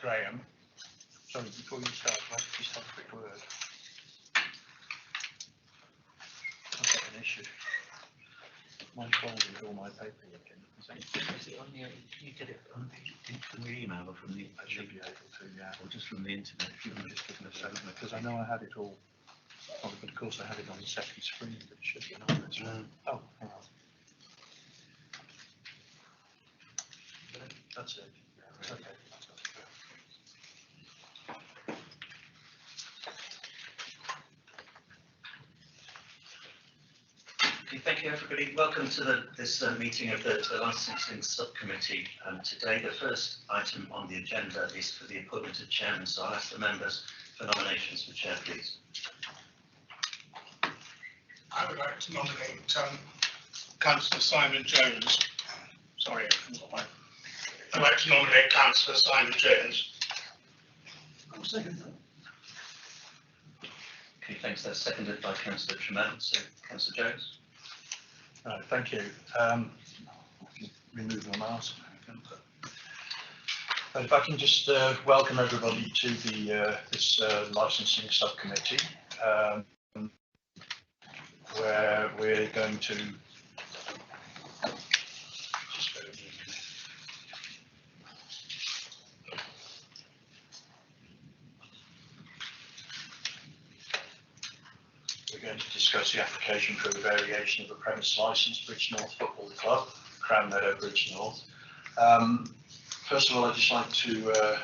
Graham. Sorry, before you start, I'd like to just have a quick word. I've got an issue. My folder with all my paper again. Is it on the, you did it on from the email or from the, I should be able to, yeah. or just from the internet? If you can just give me a second, because I know I had it all, oh, but of course I had it on the second screen, but it should be on this one. Oh, hang on. That's it. Okay. Okay, thank you everybody. Welcome to this meeting of the Licensing Subcommittee. Today the first item on the agenda is for the appointment of chairman, so I'll ask the members for nominations for chair, please. I would like to nominate Councillor Simon Jones. Sorry, I forgot my. I'd like to nominate Councillor Simon Jones. I'll second that. Okay, thanks. That's seconded by Councillor Tremont. So, Councillor Jones. Right, thank you. Remove my mask. But if I can just welcome everybody to the this licensing subcommittee, where we're going to discuss the application for a variation of the premise licence, Bridge North Football Club, Crown Meadow, Bridge North. First of all, I'd just like to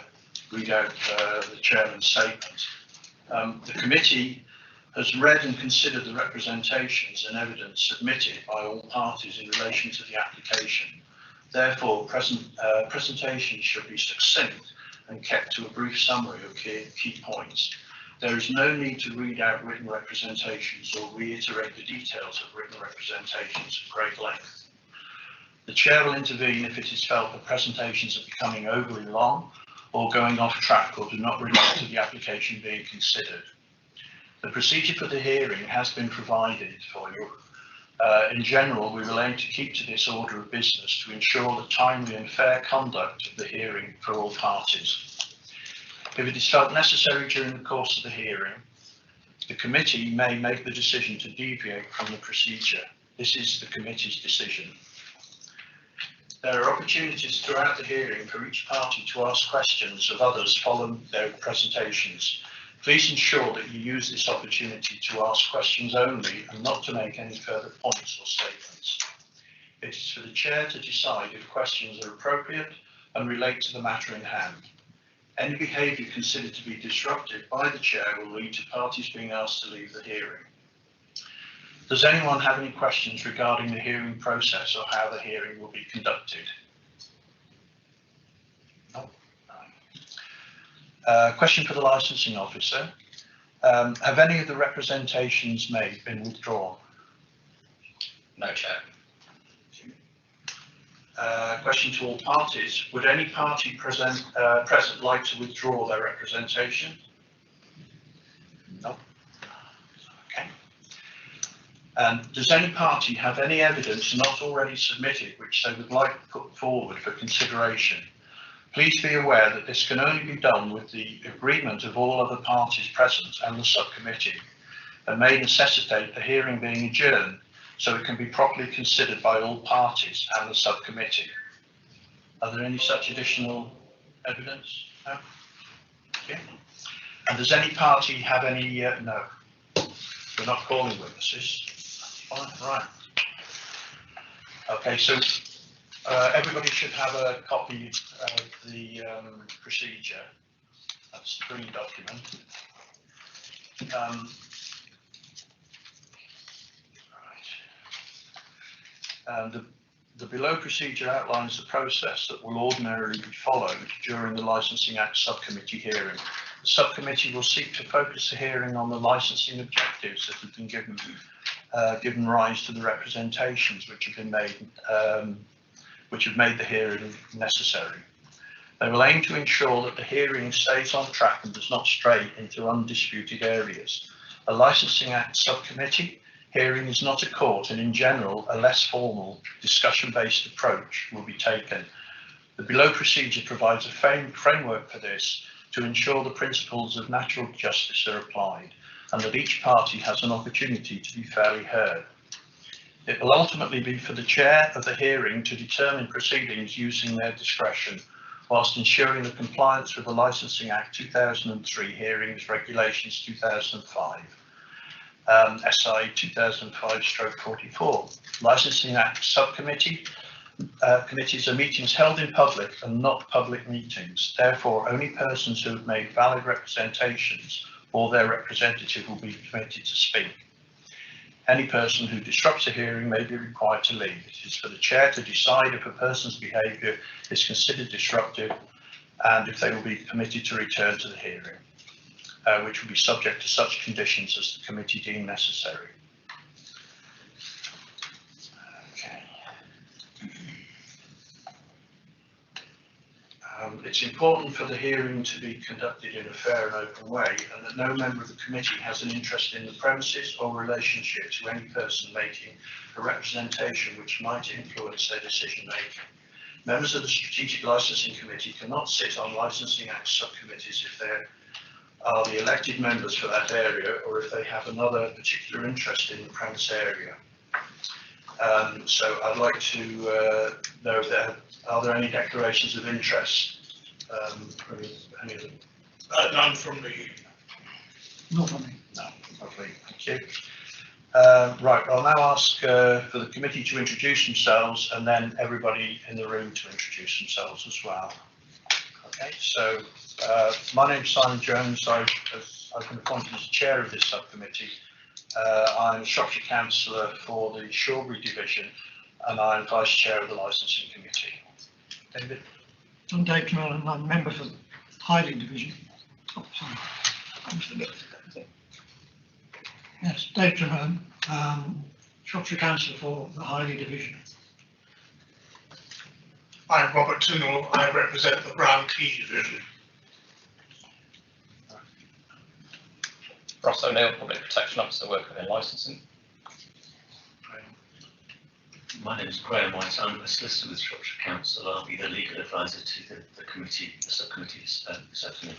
read out the chairman's statement. The committee has read and considered the representations and evidence submitted by all parties in relation to the application. Therefore, presentations should be succinct and kept to a brief summary of key points. There is no need to read out written representations or reiterate the details of written representations at great length. The chair will intervene if it is felt that presentations are becoming overly long or going off track or do not relate to the application being considered. The procedure for the hearing has been provided for you. In general, we will aim to keep to this order of business to ensure the timely and fair conduct of the hearing for all parties. If it is felt necessary during the course of the hearing, the committee may make the decision to deviate from the procedure. This is the committee's decision. There are opportunities throughout the hearing for each party to ask questions of others following their presentations. Please ensure that you use this opportunity to ask questions only and not to make any further points or statements. It is for the chair to decide if questions are appropriate and relate to the matter in hand. Any behaviour considered to be disruptive by the chair will lead to parties being asked to leave the hearing. Does anyone have any questions regarding the hearing process or how the hearing will be conducted? No. Question for the licensing officer. Have any of the representations made been withdrawn? No, Chair. Question to all parties. Would any party present like to withdraw their representation? No. Okay. Does any party have any evidence not already submitted which they would like to put forward for consideration? Please be aware that this can only be done with the agreement of all other parties present and the subcommittee, and may necessitate the hearing being adjourned so it can be properly considered by all parties and the subcommittee. Are there any such additional evidence? No? Okay. And does any party have any, no, we're not calling witnesses. Fine, right. Okay, so everybody should have a copy of the procedure. That's the green document. The below procedure outlines the process that will ordinarily be followed during the Licensing Act subcommittee hearing. The subcommittee will seek to focus the hearing on the licensing objectives that have been given rise to the representations which have been made, which have made the hearing necessary. They will aim to ensure that the hearing stays on track and does not stray into undisputed areas. A Licensing Act subcommittee hearing is not a court, and in general, a less formal discussion-based approach will be taken. The below procedure provides a framework for this to ensure the principles of natural justice are applied and that each party has an opportunity to be fairly heard. It will ultimately be for the chair of the hearing to determine proceedings using their discretion, whilst ensuring the compliance with the Licensing Act 2003 Hearings Regulations 2005, SI 2005/44. Licensing Act Subcommittee committees are meetings held in public and not public meetings. Therefore, only persons who have made valid representations or their representative will be permitted to speak. Any person who disrupts a hearing may be required to leave. It is for the chair to decide if a person's behaviour is considered disruptive and if they will be permitted to return to the hearing, which will be subject to such conditions as the committee deem necessary. It's important for the hearing to be conducted in a fair and open way, and that no member of the committee has an interest in the premises or relationship to any person making a representation which might influence their decision making. Members of the Strategic Licensing Committee cannot sit on Licensing Act subcommittees if they are the elected members for that area or if they have another particular interest in the premise area. So I'd like to know if are there any declarations of interest from any of them? None from me. Not from me. No, lovely, thank you. Right, I'll now ask for the committee to introduce themselves and then everybody in the room to introduce themselves as well. Okay, so my name's Simon Jones. I've been appointed as chair of this subcommittee. I'm Shropshire Councillor for the Shawbury Division and I'm vice chair of the licensing committee. David? I'm Dave Tremell and I'm a member for the Highland Division. Oh, sorry. Yes, Dave Tremell, Shropshire Councillor for the Highland Division. I'm Robert Tinnell. I represent the Brown Key Division. Ross O'Neill, Public Protection Officer, working in licensing. My name is Graham White. I'm a solicitor with Shropshire Council. I'll be the legal advisor to the committee, the subcommittee this afternoon.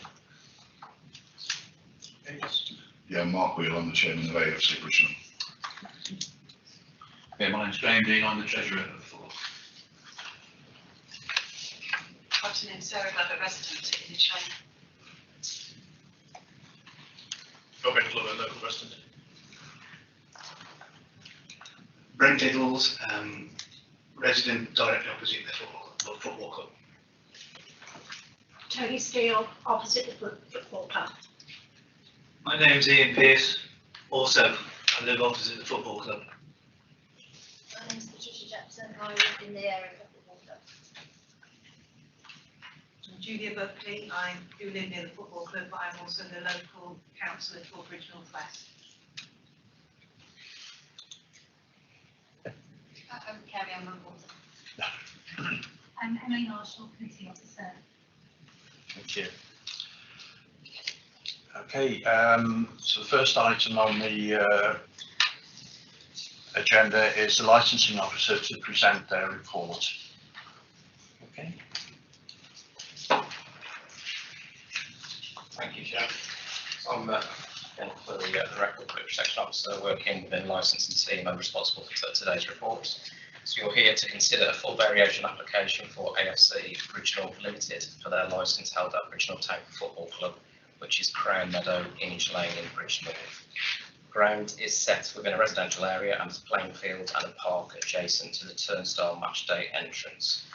Yeah, Mark Wheel, I'm the chairman of AFC Bridgnorth. Yeah, my name's Graham Dean, I'm the treasurer of the floor. Afternoon, Sarah Glover, resident in China. Robin Glover, local resident. Brent Diddles, resident directly opposite the football club. Tony Steele, opposite the football club. My name's Ian Pearce, also I live opposite the football club. My name's Patricia Jackson, I live in the area of the football club. I'm Julia Buckley, I do live near the football club, but I'm also the local councillor for Bridge North West. I'm Carrie Ann Water. I'm Emily Marshall, committee officer. Thank you. Okay, so the first item on the agenda is the licensing officer to present their report. Okay. Thank you, Chair. So I'm for the record public protection officer working within the licensing team and responsible for today's report. So you're here to consider a full variation application for AFC Bridgnorth Limited for their licence held at Bridgnorth Town Football Club, which is Crown Meadow, Inch Lane in Bridgnorth. Ground is set within a residential area and a playing field and a park adjacent to the turnstile match day entrance.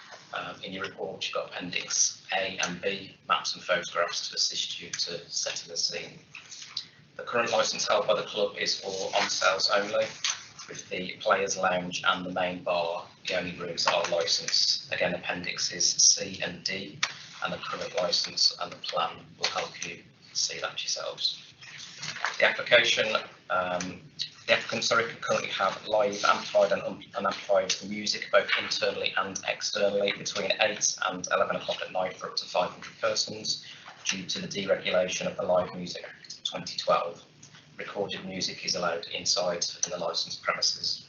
In your report, you've got Appendix A and B, maps and photographs to assist you to setting the scene. The current licence held by the club is for on sales only, with the players' lounge and the main bar the only rooms that are licensed. Again, Appendixes C and D, and the current licence and the plan will help you see that yourselves. The applicant can currently have live amplified and unamplified music both internally and externally between 8 and 11 o'clock at night for up to 500 persons due to the deregulation of the Live Music Act 2012. Recorded music is allowed inside in the licensed premises.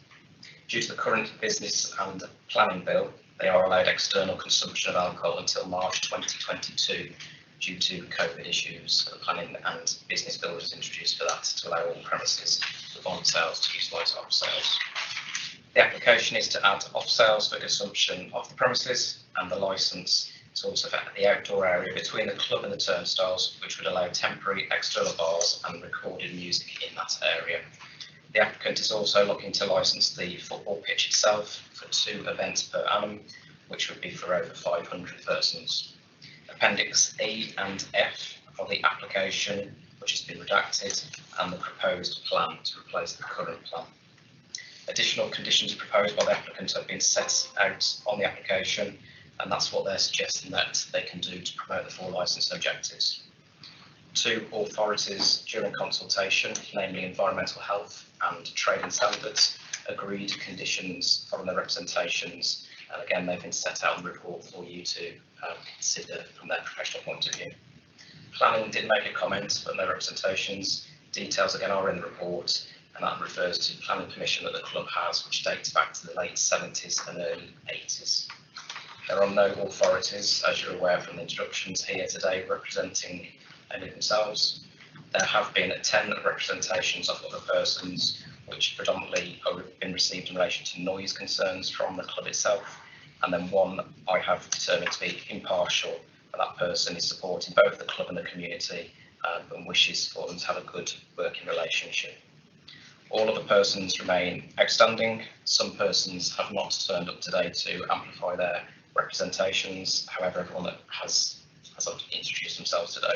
Due to the current business and planning bill, they are allowed external consumption of alcohol until March 2022 due to COVID issues. The planning and business bill was introduced for that to allow all premises with on sales to utilise off sales. The application is to add off sales for consumption of the premises, and the licence is also for the outdoor area between the club and the turnstiles, which would allow temporary external bars and recorded music in that area. The applicant is also looking to licence the football pitch itself for 2 events per annum, which would be for over 500 persons. Appendix E and F of the application, which has been redacted, and the proposed plan to replace the current plan. Additional conditions proposed by the applicant have been set out on the application, and that's what they're suggesting that they can do to promote the 4 licence objectives. 2 authorities during consultation, namely environmental health and trading standards, agreed conditions from their representations, and again they've been set out in the report for you to consider from their professional point of view. Planning did make a comment, but their representations details again are in the report, and that refers to planning permission that the club has, which dates back to the late 70s and early 80s. There are no authorities, as you're aware from the introductions here today, representing any of themselves. There have been 10 representations of other persons, which predominantly have been received in relation to noise concerns from the club itself, and then 1 I have determined to be impartial, and that person is supporting both the club and the community and wishes for them to have a good working relationship. All other persons remain outstanding. Some persons have not turned up today to amplify their representations, however everyone that has introduced themselves today.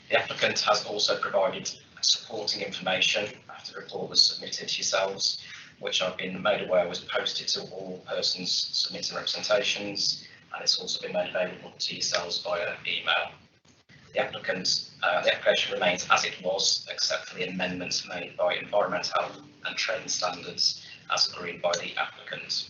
The applicant has also provided supporting information after the report was submitted to yourselves, which I've been made aware was posted to all persons submitting representations, and it's also been made available to yourselves via email. The application remains as it was, except for the amendments made by Environmental Health and Trading Standards as agreed by the applicant.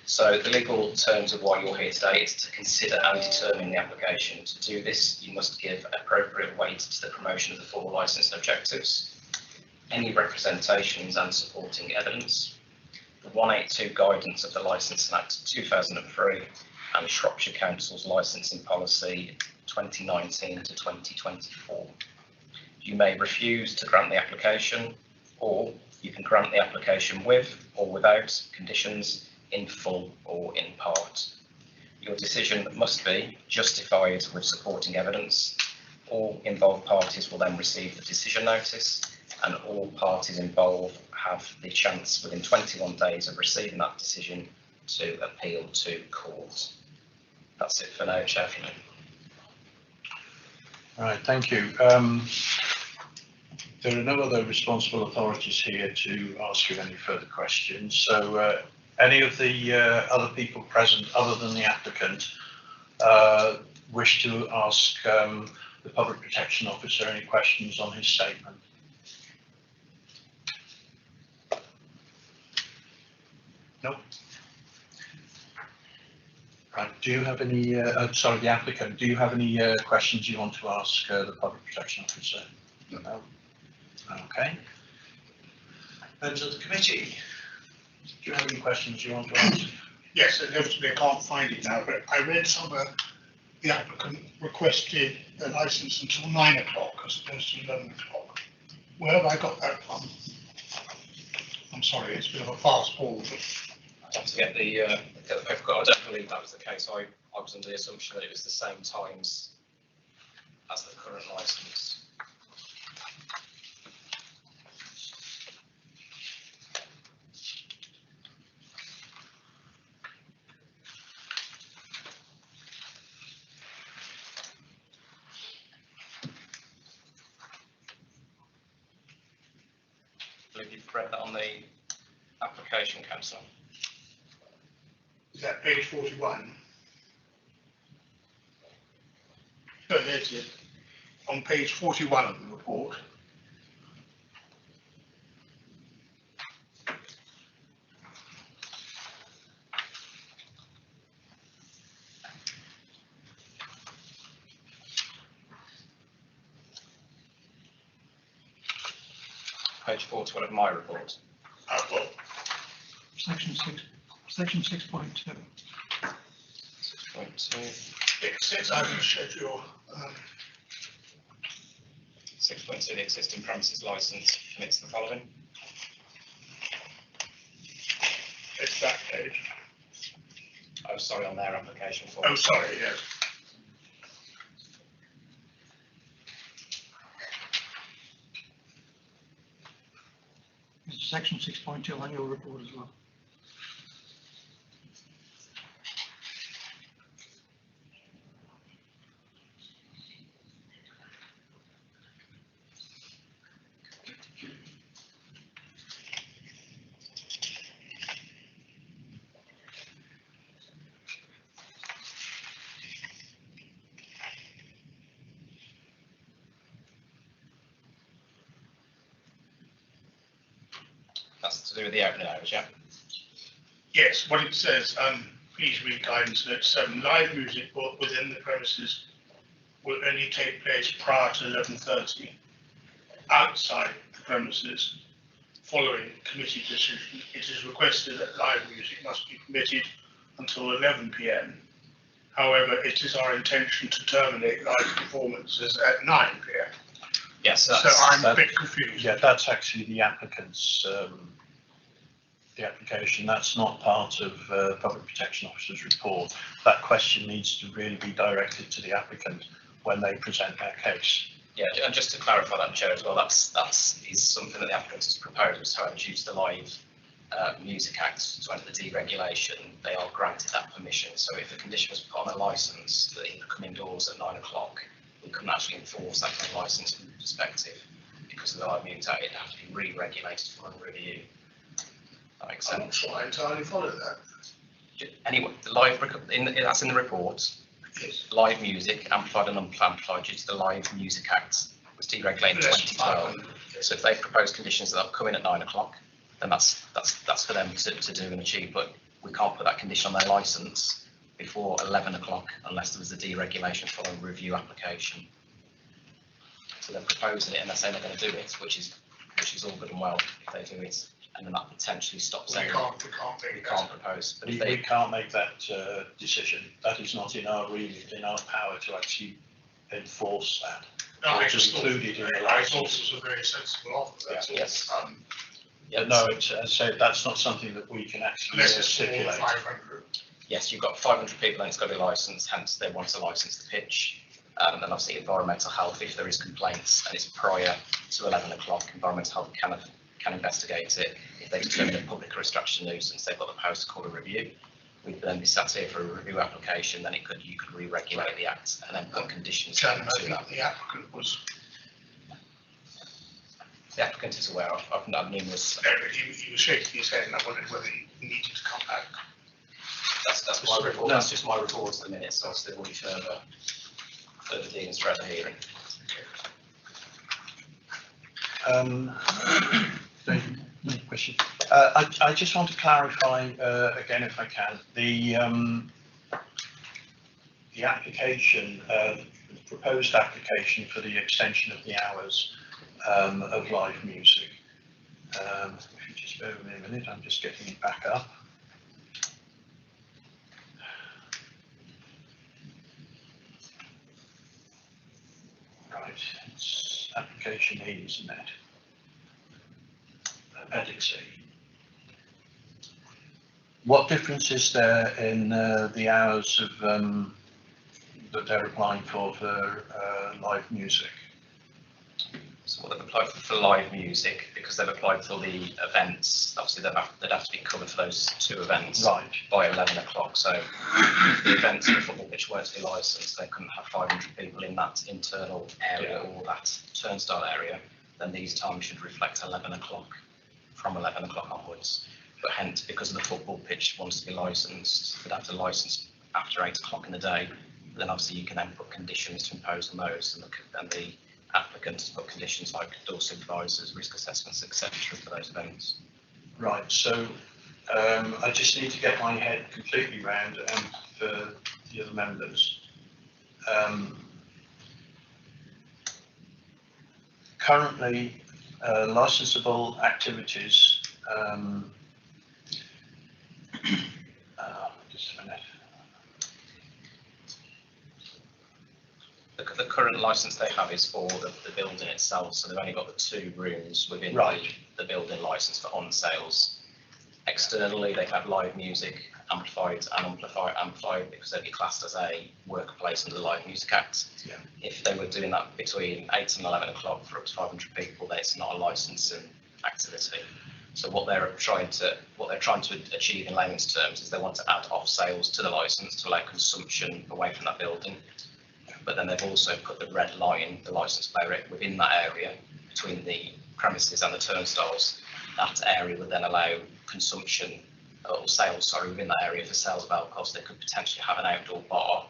So the legal terms of why you're here today is to consider and determine the application. To do this, you must give appropriate weight to the promotion of the 4 licensing objectives, any representations and supporting evidence, the 182 guidance of the Licensing Act 2003 and Shropshire Council's licensing policy 2019 to 2024. You may refuse to grant the application, or you can grant the application with or without conditions, in full or in part. Your decision must be justified with supporting evidence. All involved parties will then receive the decision notice, and all parties involved have the chance within 21 days of receiving that decision to appeal to court. That's it for now, Chair. Right, thank you. There are no other responsible authorities here to ask you any further questions. So any of the other people present other than the applicant wish to ask the Public Protection Officer any questions on his statement? No? Right, do you have any, sorry, the applicant, do you have any questions you want to ask the Public Protection Officer? No. Okay. Members of the committee, do you have any questions you want to ask? Yes, inevitably I can't find it now, but I read somewhere the applicant requested a licence until 9 o'clock as opposed to 11 o'clock. Where have I got that from? I'm sorry, it's a bit of a fast ball, but I have to get the paperwork. I don't believe that was the case. I was under the assumption that it was the same times as the current licence. I believe you've read that on the application, Councillor. is that page 41? No, there's it. On page 41 of the report. Page 41 of my report. Well, section 6.2. 6.2. It says item schedule. 6.2, the existing premises licence permits the following. It's that page. Oh, sorry, on their application form. Oh, sorry, yes. It's section 6.2 on your report as well. That's to do with the opening hours, yeah? Yes, what it says, please read guidance note 7. Live music brought within the premises will only take place prior to 11:30. Outside the premises, following committee decision, it is requested that live music must be permitted until 11 p.m. However, it is our intention to terminate live performances at 9 p.m. Yes, So I'm a bit confused. Yeah, that's actually the applicant's, the application. That's not part of Public Protection Officer's report. That question needs to really be directed to the applicant when they present their case. Yeah, and just to clarify that, Chair, as well, that is something that the applicant has proposed. However, due to the Live Music Act, to enter the deregulation, they are granted that permission. So if a condition was put on a licence that he could come indoors at 9 o'clock, we couldn't actually enforce that kind of licence from the perspective because of the Live Music Act. It'd have to be re-regulated for a review. That makes I'm not sense. sure I entirely follow that. Anyway, the that's in the report. Yes. Live music, amplified and unamplified, due to the Live Music Act, was deregulated in 2012. So if they propose conditions that have come in at 9 o'clock, then that's for them to do and achieve. But we can't put that condition on their licence before 11 o'clock unless there was a deregulation following review application. So they're proposing it and they're saying they're going to do it, which is all good and well if they do it. And then that potentially stops We them. can't We can't propose. But We, if they, we can't make that decision. That is not in our remit, in our power to actually enforce that. No, I It's just thought, included in the I thought licence. it was a very sensible offer, that's all. Yes. Yeah, But no, it's, as I say, that's not something that we can actually Unless it's more than stipulate. 500. yes, you've got 500 people and it's got to be licensed, hence they want to license the pitch. And obviously environmental health, if there is complaints and it's prior to 11 o'clock, environmental health can investigate it. If they determine a public or obstruction nuisance, they've got the power to call a review. We'd then be sat here for a review application, then you could re-regulate the act and then put conditions Chairman, I to that. think the applicant was, The applicant is aware of, I've numerous, he was shaking his head and I wondered whether he needed to come back. that's my report, that's just my report to the minutes, so obviously there will be further dealings throughout the hearing. David, any question? I just want to clarify again, if I can, the application, the proposed application for the extension of the hours of live music. If you just bear with me a minute, I'm just getting it back up. Right, it's application E, isn't it? Appendix E. What difference is there in the hours of that they're applying for live music? So what they've applied for live music, because they've applied for the events, obviously they'd have to be covered for those two events Right. by 11 o'clock. So if the events in the football pitch weren't to be licensed, they couldn't have 500 people in that internal area or that turnstile area, then these times should reflect 11 o'clock, from 11 o'clock onwards. But hence, because of the football pitch wants to be licensed, they'd have to license after 8 o'clock in the day. Then obviously you can then put conditions to impose on those, and the applicant has put conditions like door supervisors, risk assessments, etc. for those events. Right, so I just need to get my head completely round, and for the other members. Currently, licensable activities licence they have is for the building itself, so they've only got the 2 rooms within Right. the building licence for on sales. Externally, they can have live music, amplified and amplified because they'd be classed as a workplace under the Live Music Act. Yeah. If they were doing that between 8 and 11 o'clock for up to 500 people, then it's not a licensing activity. So what they're trying to achieve in layman's terms is they want to add off sales to the licence to allow consumption away from that building. But then they've also put the red line, the licence area within that area between the premises and the turnstiles. That area would then allow consumption or sales, sorry, within that area for sales of alcohol. So they could potentially have an outdoor bar,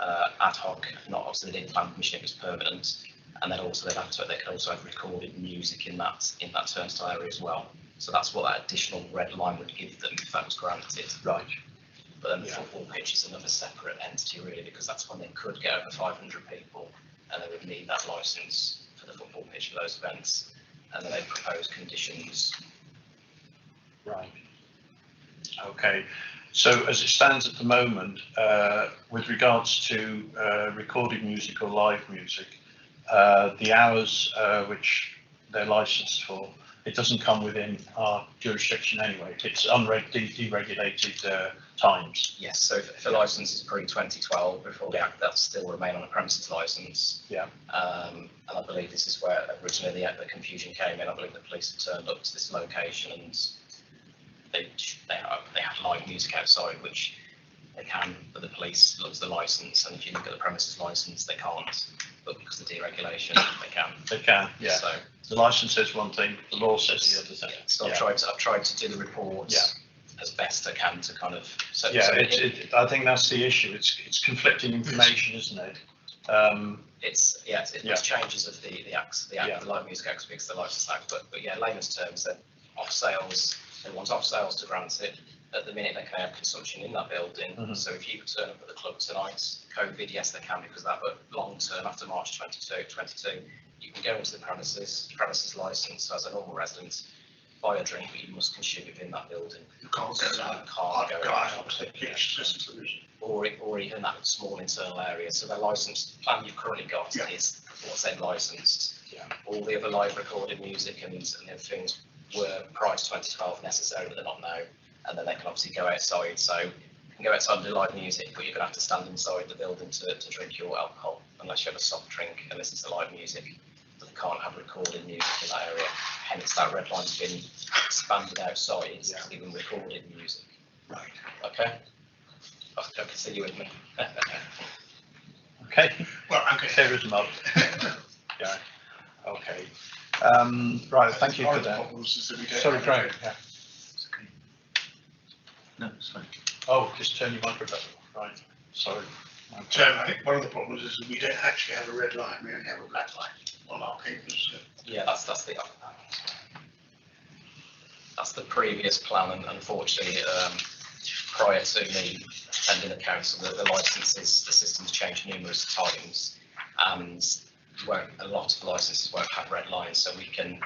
ad hoc, not obviously they didn't plan permission, it was permanent. And then also they could also have recorded music in that turnstile area as well. So that's what that additional red line would give them if that was granted. Right. But then the football pitch is another separate entity really, because that's when they could get over 500 people and they would need that licence for the football pitch for those events. And then they propose conditions. Right. Okay. So as it stands at the moment, with regards to recorded music or live music, the hours which they're licensed for, it doesn't come within our jurisdiction anyway. It's deregulated times. Yes, so if a licence is pre-2012, before the Act, that still remain on a premises licence. Yeah. And I believe this is where originally the confusion came in. I believe the police have turned up to this location and they have live music outside, which they can, but the police loves the licence, and if you look at the premises licence, they can't. But because of the deregulation, they can. They can, yeah. So the licence says one thing, the law says the other thing. So Yeah. I've tried to do the reports as best I can to kind of. I think that's the issue. It's conflicting information, isn't it? It's changes of the acts, the Live Music Act speaks to the Licence Act, but yeah, layman's terms, that off sales, they want off sales to grant it. At the minute, they can have consumption in that building. So if you turn up at the club tonight, COVID, yes, they can because of that, but long term, after March 22, you can go into the premises licence as a normal resident, buy a drink, but you must consume within that building. You can't So go you can't go out to the pitch, or even that small internal area. So the licence plan you've currently got is what's then licensed. Yeah. All the other live recorded music and other things were prior to 2012 necessary, but they're not now. And then they can obviously go outside. So you can go outside and do live music, but you're going to have to stand inside the building to drink your alcohol, unless you have a soft drink and listen to live music. But they can't have recorded music in that area. Hence, that red line's been expanded outside to even recorded music. Right. Okay. I can see you with me. Okay. Well, okay. There is a mud. Yeah. Okay. Right. Thank you for that. Sorry, Craig. Yeah. No, it's fine. Oh, just turn your microphone. Right. Sorry. Chairman, I think one of the problems is that we don't actually have a red line, we only have a black line on our papers. Yeah, that's the previous plan, and unfortunately, prior to me attending the council, the licences, the system's changed numerous times, and a lot of licences won't have red lines, so we can,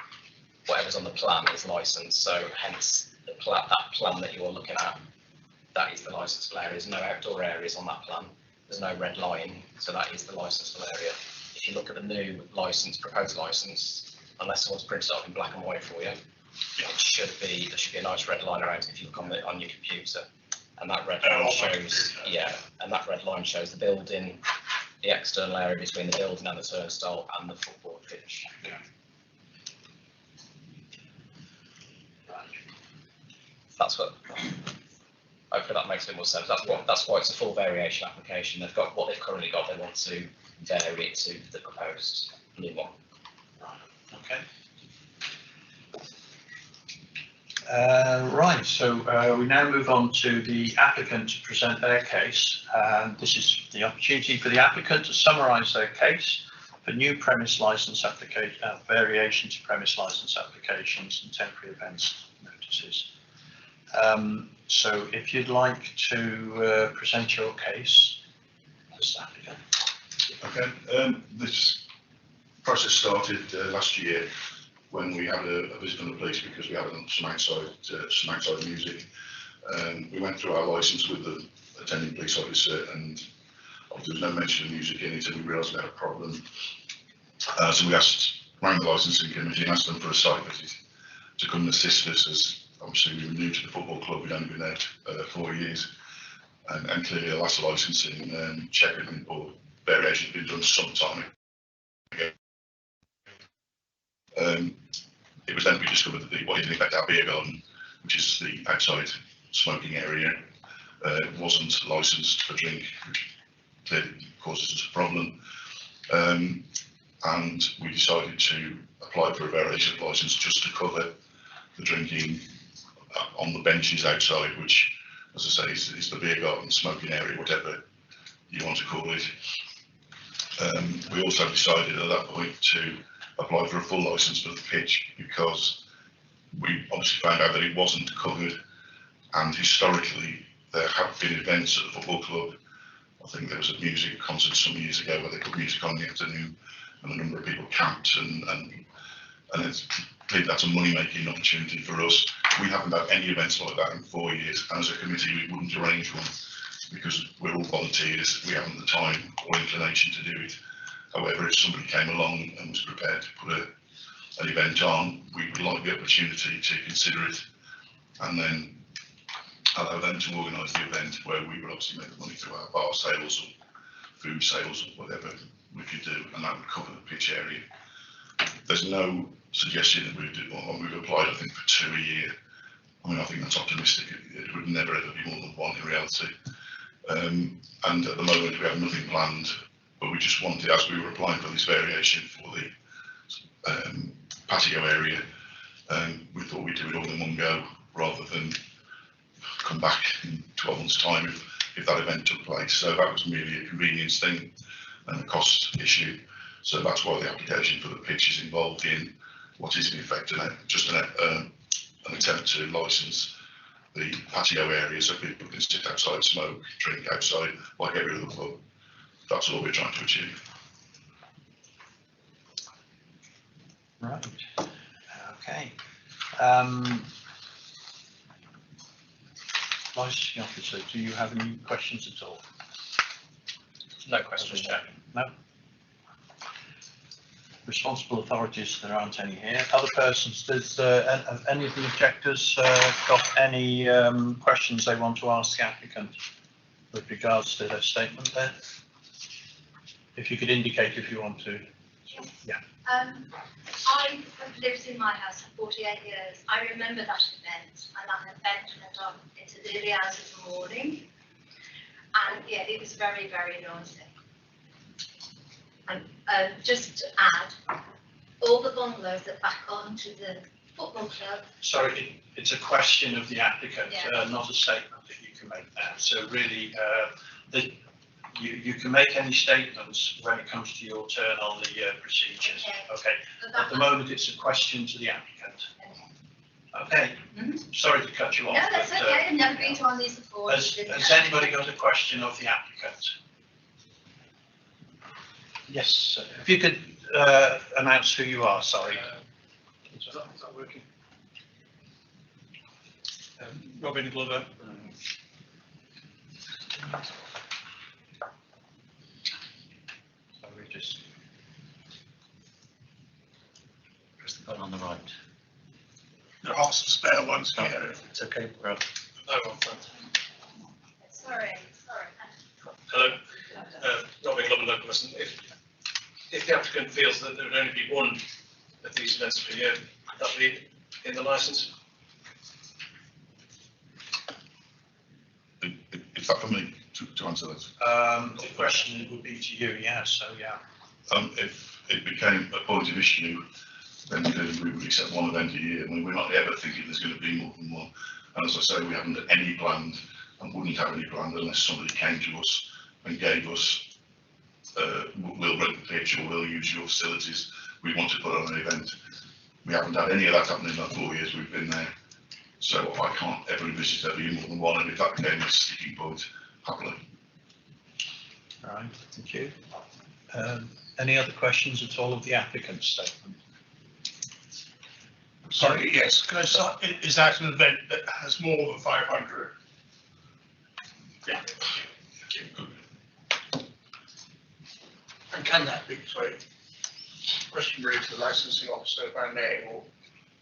whatever's on the plan is licensed, so hence that plan that you're looking at, that is the licensable area. There's no outdoor areas on that plan. There's no red line, so that is the licensable area. If you look at the new proposed licence, unless someone's printed it up in black and white for you, there should be a nice red line around it if you look on your computer, and that red line shows the building, the external area between the building and the turnstile, and the football pitch. Yeah. That's what. Hopefully that makes a bit more sense. That's why it's a full variation application. They've got what they've currently got. They want to vary it to the proposed new one. Okay. Right. So we now move on to the applicant to present their case, and this is the opportunity for the applicant to summarise their case for new premise licence application, variation to premise licence applications and temporary events notices. So if you'd like to present your case, as applicant. Okay, this process started last year when we had a visit from the police because we had some outside music. We went through our licence with the attending police officer, and there was no mention of music in it, and we realised we had a problem. So we rang the licensing committee and asked them for a site visit to come and assist us, as obviously we were new to the football club, we'd only been there 4 years, and clearly the last licensing check had been, or variation had been done some time ago. It was then we discovered that what is in effect our beer garden, which is the outside smoking area, wasn't licensed for drink, which clearly causes us a problem. And we decided to apply for a variation licence just to cover the drinking on the benches outside, which, as I say, is the beer garden, smoking area, whatever you want to call it. We also decided at that point to apply for a full licence for the pitch, because we obviously found out that it wasn't covered, and historically there have been events at the football club. I think there was a music concert some years ago where they put music on in the afternoon, and a number of people camped, and it's clearly that's a money-making opportunity for us. We haven't had any events like that in 4 years, and as a committee we wouldn't arrange one because we're all volunteers, we haven't the time or inclination to do it. However, if somebody came along and was prepared to put an event on, we would like the opportunity to consider it, and then allow them to organise the event, where we would obviously make the money through our bar sales or food sales or whatever we could do, and that would cover the pitch area. There's no suggestion that we'd do, or we've applied, I think, for 2 a year. I mean, I think that's optimistic. It would never ever be more than 1 in reality. And at the moment we have nothing planned, but we just wanted, as we were applying for this variation for the patio area, we thought we'd do it all in one go rather than come back in 12 months' time if that event took place. So that was merely a convenience thing and a cost issue. So that's why the application for the pitch is involved in what is in effect just an attempt to licence the patio area so people can sit outside, smoke, drink outside like every other club. That's all we're trying to achieve. Right. Okay. Licensing officer, do you have any questions at all? No questions, Chair. No. Responsible authorities, there aren't any here. Other persons, have any of the objectors got any questions they want to ask the applicant with regards to their statement there? If you could indicate if you want to. Yes. Yeah. I have lived in my house for 48 years. I remember that event, and that event went on into the early hours of the morning. And yeah, it was very, very noisy. And just to add, all the bungalows are back onto the football club. Sorry, it's a question of the applicant, Yeah. not a statement that you can make now. So really, you can make any statements when it comes to your turn on the procedures. Okay. At the moment, it's a question to the applicant. Okay. Sorry to cut you off. No, that's but, okay. I've never been to one of these before. Has anybody got a question of the applicant? Yes, sir. If you could announce who you are, sorry. Is that working? Robin Glover. Sorry, just press the button on the right. There are some spare ones here. It's okay, Rob. No, I'm fine. Sorry. Hello, Robin Glover, local resident. If the applicant feels that there would only be one of these events per year, would that be in the licence? Is that for me to answer that? The question would be to you, yeah, so yeah. If it became a point of issue, then clearly we would accept one event a year. I mean, we're not ever thinking there's going to be more than one. And as I say, we haven't any planned and wouldn't have any planned unless somebody came to us and gave us, we'll rent the pitch or we'll use your facilities, we want to put on an event. We haven't had any of that happening in the 4 years we've been there. So I can't ever envisage there being more than one, and if that became a sticking point, happily. All right, thank you. Any other questions at all of the applicant's statement? Sorry, yes, can I start? Is that an event that has more than 500? Yeah. can that be, sorry, question really to the licensing officer, if I may, or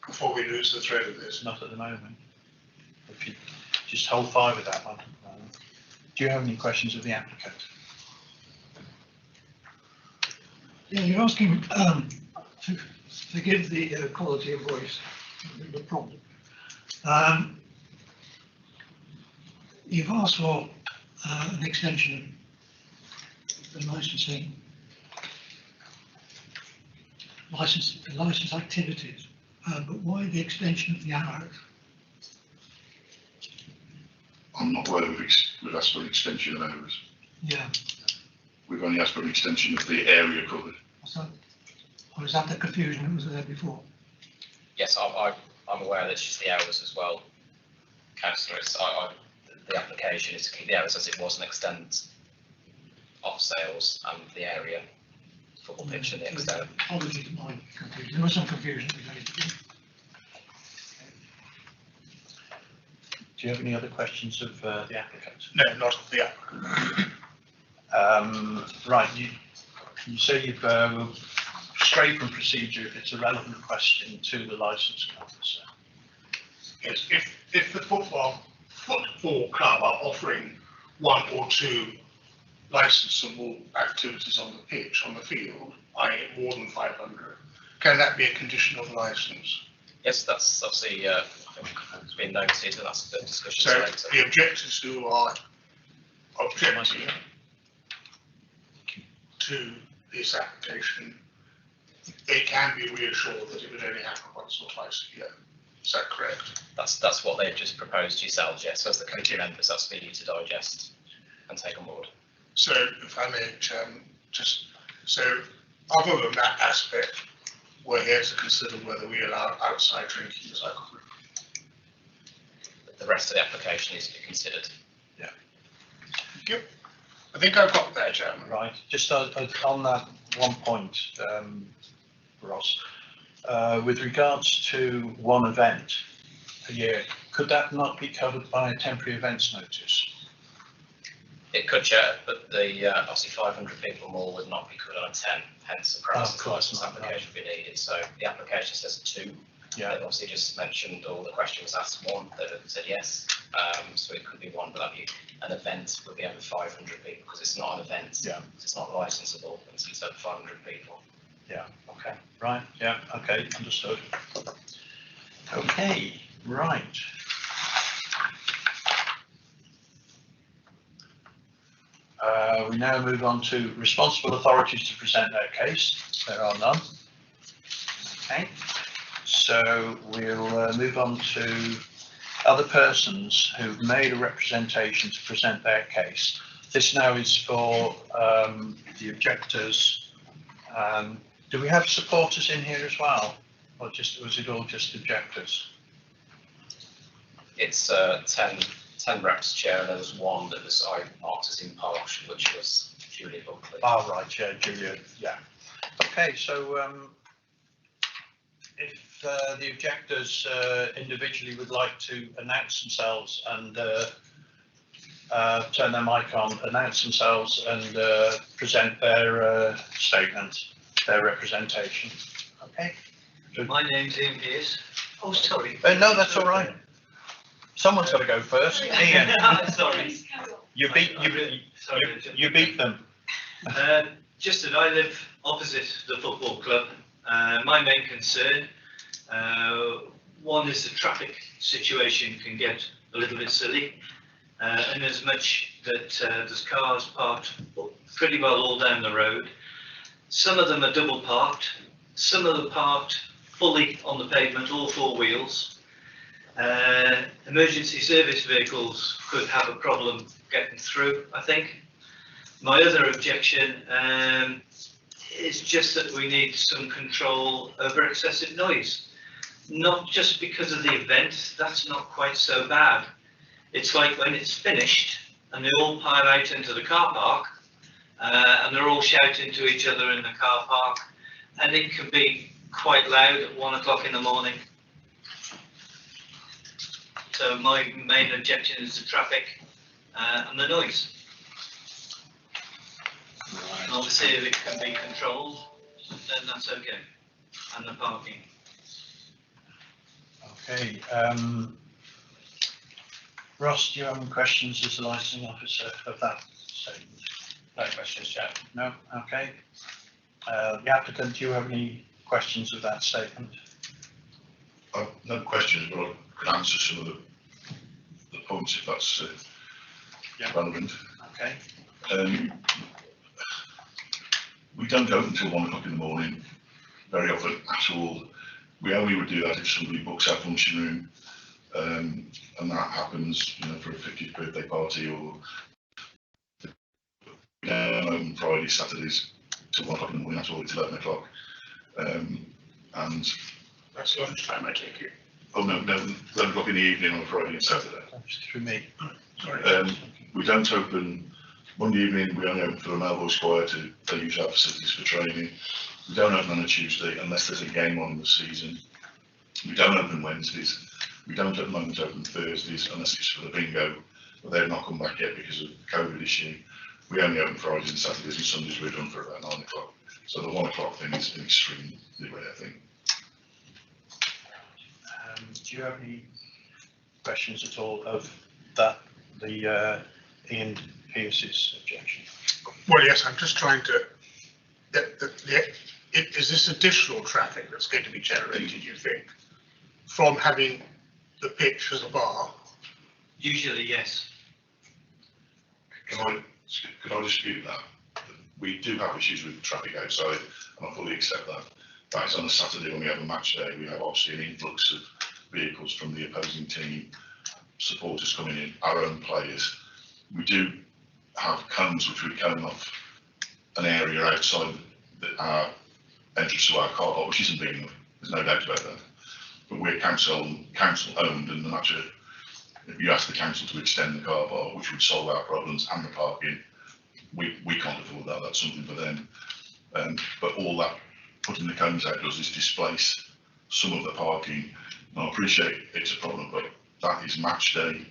before we lose the thread of this? Not at the moment. If you just hold fire with that one. Do you have any questions of the applicant? Yeah, you're asking to forgive the quality of voice, the problem. You've asked for an extension of the licensing, license activities, but why the extension of the hours? I'm not aware we've asked for an extension of hours. Yeah, We've only asked for an extension of the area covered. so, or is that the confusion that was there before? Yes, I'm aware that it's just the hours as well, councillor. The application is to keep the hours as it was and extend off sales and the area, football pitch and the extent. Apologies, my confusion. There was some confusion at the beginning. Do you have any other questions of the applicant? No, not of the applicant. Right, you say you've strayed from procedure if it's a relevant question to the licensing officer. Yes, if the football club are offering one or two licensable activities on the pitch, on the field, i.e. more than 500, can that be a condition of the licence? Yes, that's obviously I think it's been noted, and that's the discussion. So later. the objectors who are objecting to this application, they can be reassured that it would only happen once or twice a year. Is that correct? That's what they've just proposed to yourselves, yes. So as the committee members, that's for you to digest and take on board. So if I may, so other than that aspect, we're here to consider whether we allow outside drinking as alcohol. The rest of the application is to be considered. Thank you. I think I've got that, Chairman. Right, just on that one point, Ross, with regards to one event a year, could that not be covered by a temporary events notice? It could, Chair, but the obviously 500 people more would not be covered on a 10, hence the premises licence application would be needed. So the application says 2. Yeah. They've obviously just mentioned, or the question was asked 1, they've said yes. So it could be 1, but that'd be an event would be over 500 people because it's not an event. Yeah. It's not licensable until it's over 500 people. Yeah, okay, right, yeah, okay, understood. Okay, right. We now move on to responsible authorities to present their case. There are none. Okay, so we'll move on to other persons who've made a representation to present their case. This now is for the objectors. Do we have supporters in here as well, or was it all just objectors? It's 10 reps, Chair, and there was 1 that was marked as impartial, which was Julia Buckley. Oh, right, yeah, Julia, yeah. Okay, so if the objectors individually would like to announce themselves and turn their mic on, announce themselves and present their statement, their representation. Okay. My name's Ian Pearce. Oh, sorry. No, that's all right. Someone's got to go first. Ian, Sorry. you beat them. Just that I live opposite the football club. My main concern, one is the traffic situation can get a little bit silly. And as much that there's cars parked pretty well all down the road. Some of them are double parked, some of them parked fully on the pavement, all 4 wheels. Emergency service vehicles could have a problem getting through, I think. My other objection is just that we need some control over excessive noise. Not just because of the event, that's not quite so bad. It's like when it's finished and they all pile out into the car park and they're all shouting to each other in the car park, and it can be quite loud at 1 o'clock in the morning. So my main objection is the traffic and the noise. Right. And obviously, if it can be controlled, then that's okay. And the parking. Okay, Ross, do you have any questions as the licensing officer of that statement? No questions, Chair. No? Okay. The applicant, do you have any questions of that statement? No questions, but I could answer some of the points if that's relevant. Okay. We don't open until 1 o'clock in the morning, very often at all. We only would do that if somebody books our function room, and that happens, you know, for a 50th birthday party, or we don't open Fridays, Saturdays till 1 o'clock in the morning. That's all. It's 11 o'clock, and That's lunchtime, I take it. oh no, 11 o'clock in the evening on a Friday and Saturday. That's through me. Sorry. We don't open Monday evening. We only open for the male voice choir to use our facilities for training. We don't open on a Tuesday unless there's a game on in the season. We don't open Wednesdays. We don't at the moment open Thursdays unless it's for the bingo, but they've not come back yet because of the COVID issue. We only open Fridays and Saturdays, and Sundays we're done for about 9 o'clock. So the 1 o'clock thing is extremely rare thing. Do you have any questions at all of that, the Ian Pearce's objection? Well, yes, I'm just trying to, is this additional traffic that's going to be generated, you think, from having the pitch as a bar? Usually, yes. Could I dispute that? We do have issues with traffic outside, and I fully accept that. That is on a Saturday when we have a match day. We have obviously an influx of vehicles from the opposing team, supporters coming in, our own players. We do have cones which we cone off an area outside our entrance to our car park, which isn't big enough. There's no doubt about that. But we're council owned, and no matter if you ask the council to extend the car park, which would solve our problems and the parking, we can't afford that. That's something for them. But all that putting the cones out does is displace some of the parking. And I appreciate it's a problem, but that is match day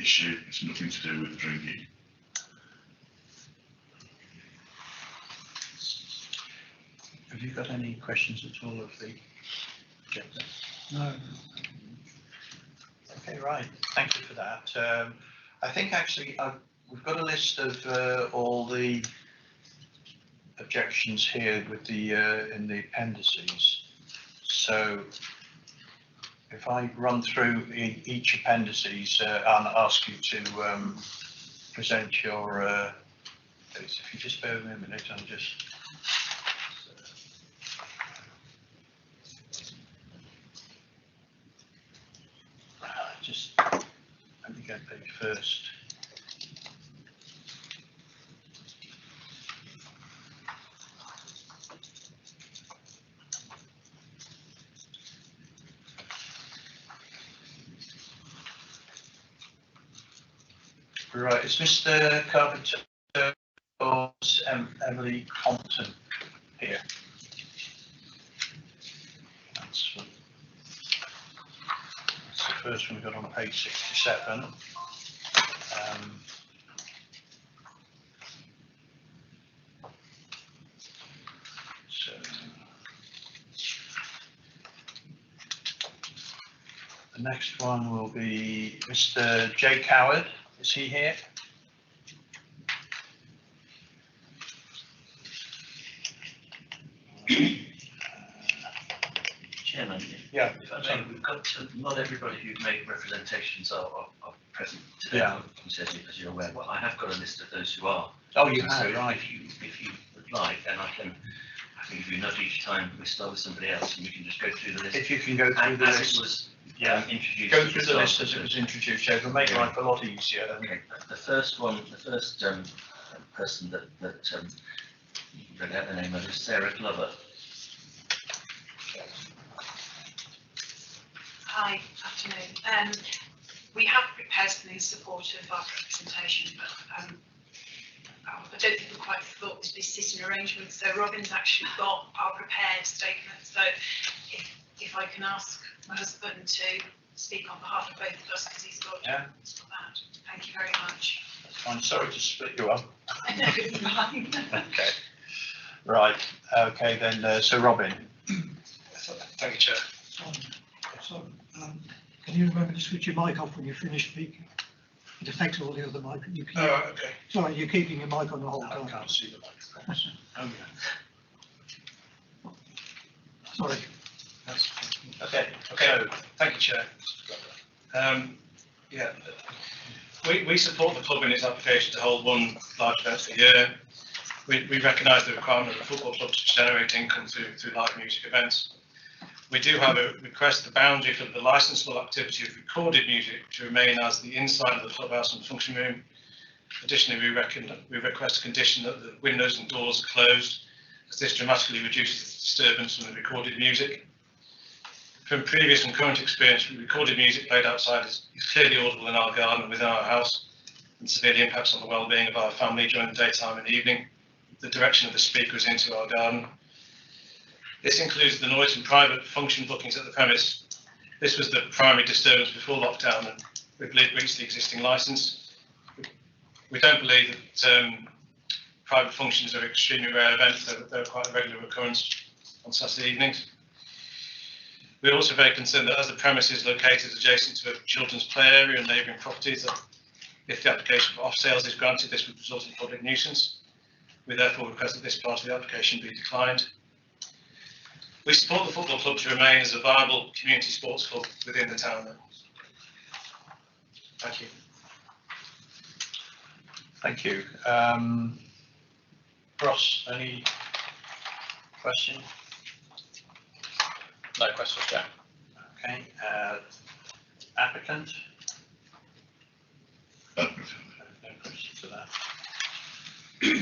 issue. It's nothing to do with the drinking. Have you got any questions at all of the objector? No. Okay, right. Thank you for that. I think actually we've got a list of all the objections here with the in the appendices. So if I run through each appendices and ask you to present your, if you just bear with me a minute, I'm just. Let me get page first. Right, is Mr. Carpenter or Emily Compton here? That's the first one we got on page 67. So the next one will be Mr. Jake Howard. Is he here? Chairman, Yeah. if I may, we've got not everybody who's made representations are present today, Yeah. as you're aware. Well, I have got a list of those who are. Oh, you So have, right. If you would like, then I can give you a nudge each time we start with somebody else, and we can just go through the list. If you can go through the As list. it was introduced. Go through the list as it was introduced, it'll make life a lot easier. Okay, the first person that read out the name of is Sarah Glover. Hi, afternoon. We have prepared something in support of our representation, but I don't think we quite thought this would be sitting arrangements. So Robin's actually got our prepared statement. So if I can ask my husband to speak on behalf of both of us, because he's got that. Thank you very much. I'm sorry to split you up. I know, it's fine. Okay. Right, okay then, so Robin. Thank you, Chair. So, can you remember to switch your mic off when you finish speaking? It affects all the other mic. You keep, Okay. sorry, you're keeping your mic on the whole I time. can't see the microphones. Oh, yeah. Sorry. Okay, Okay, thank you, Chair. Yeah, we support the club in its application to hold one large event a year. We recognise the requirement of the football club to generate income through live music events. We do have a request the boundary for the licensable activity of recorded music to remain as the inside of the clubhouse and function room. Additionally, we request a condition that the windows and doors are closed, as this dramatically reduces the disturbance from the recorded music. From previous and current experience, recorded music played outside is clearly audible in our garden and within our house, and severely impacts on the well-being of our family during the daytime and evening. The direction of the speaker is into our garden. This includes the noise from private function bookings at the premise. This was the primary disturbance before lockdown, and we believe breached the existing licence. We don't believe that private functions are extremely rare events. They're quite a regular occurrence on Saturday evenings. We're also very concerned that as the premise is located adjacent to a children's play area and neighbouring properties, that if the application for off sales is granted, this would result in public nuisance. We therefore request that this part of the application be declined. We support the football club to remain as a viable community sports club within the town. Thank you. thank you. Ross, any question? No questions, Chair. Okay, applicant? No questions to that.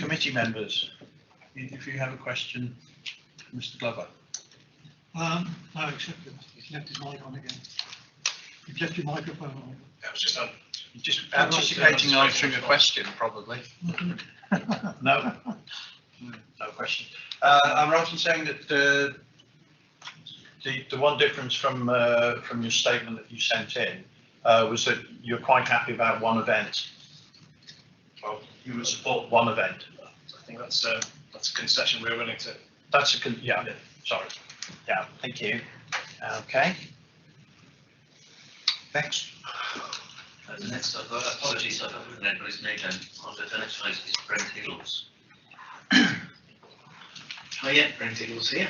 Committee members, if you have a question, Mr. Glover. No, except that he's left his mic on again. You've left your microphone on. I was just Just anticipating answering a question, probably. No? No question. I'm right in saying that the one difference from your statement that you sent in was that you're quite happy about one event. Well, You would support one event. I think that's a concession we're willing to. That's yeah, sorry. Yeah, thank you. Okay. Next. The next, apologies, I haven't written anybody's name down. The next one is Brent Hills. Oh yeah, Brent Hills here.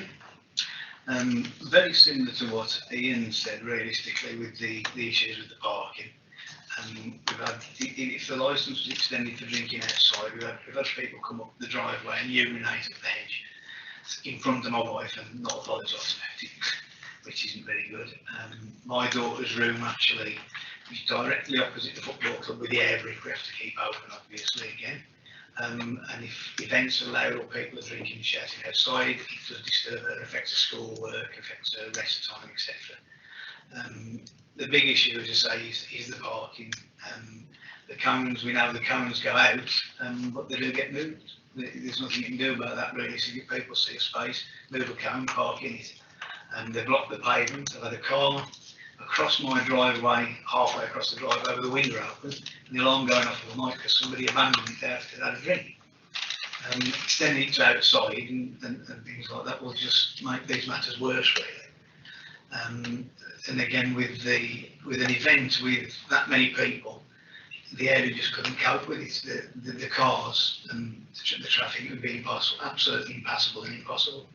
Very similar to what Ian said, realistically, with the issues with the parking. We've had, if the licence was extended for drinking outside, we've had people come up the driveway and urinate at the hedge in front of my wife and not apologise about it, which isn't very good. My daughter's room actually is directly opposite the football club with the air brick we have to keep open, obviously, again. And if events are allowed or people are drinking and shouting outside, it does disturb her, affects her school work, affects her rest time, etc. The big issue, as I say, is the parking. The cones, we know the cones go out, but they do get moved. There's nothing you can do about that really. So if people see a space, move a cone, park in it. And they block the pavement. I've had a car across my driveway, halfway across the driveway with the window open, and the alarm going off of the night because somebody abandoned it there after they had a drink. Extending it to outside and things like that will just make these matters worse, really. And again, with an event with that many people, the area just couldn't cope with it. The cars and the traffic would be impossible, absolutely impassable and impossible.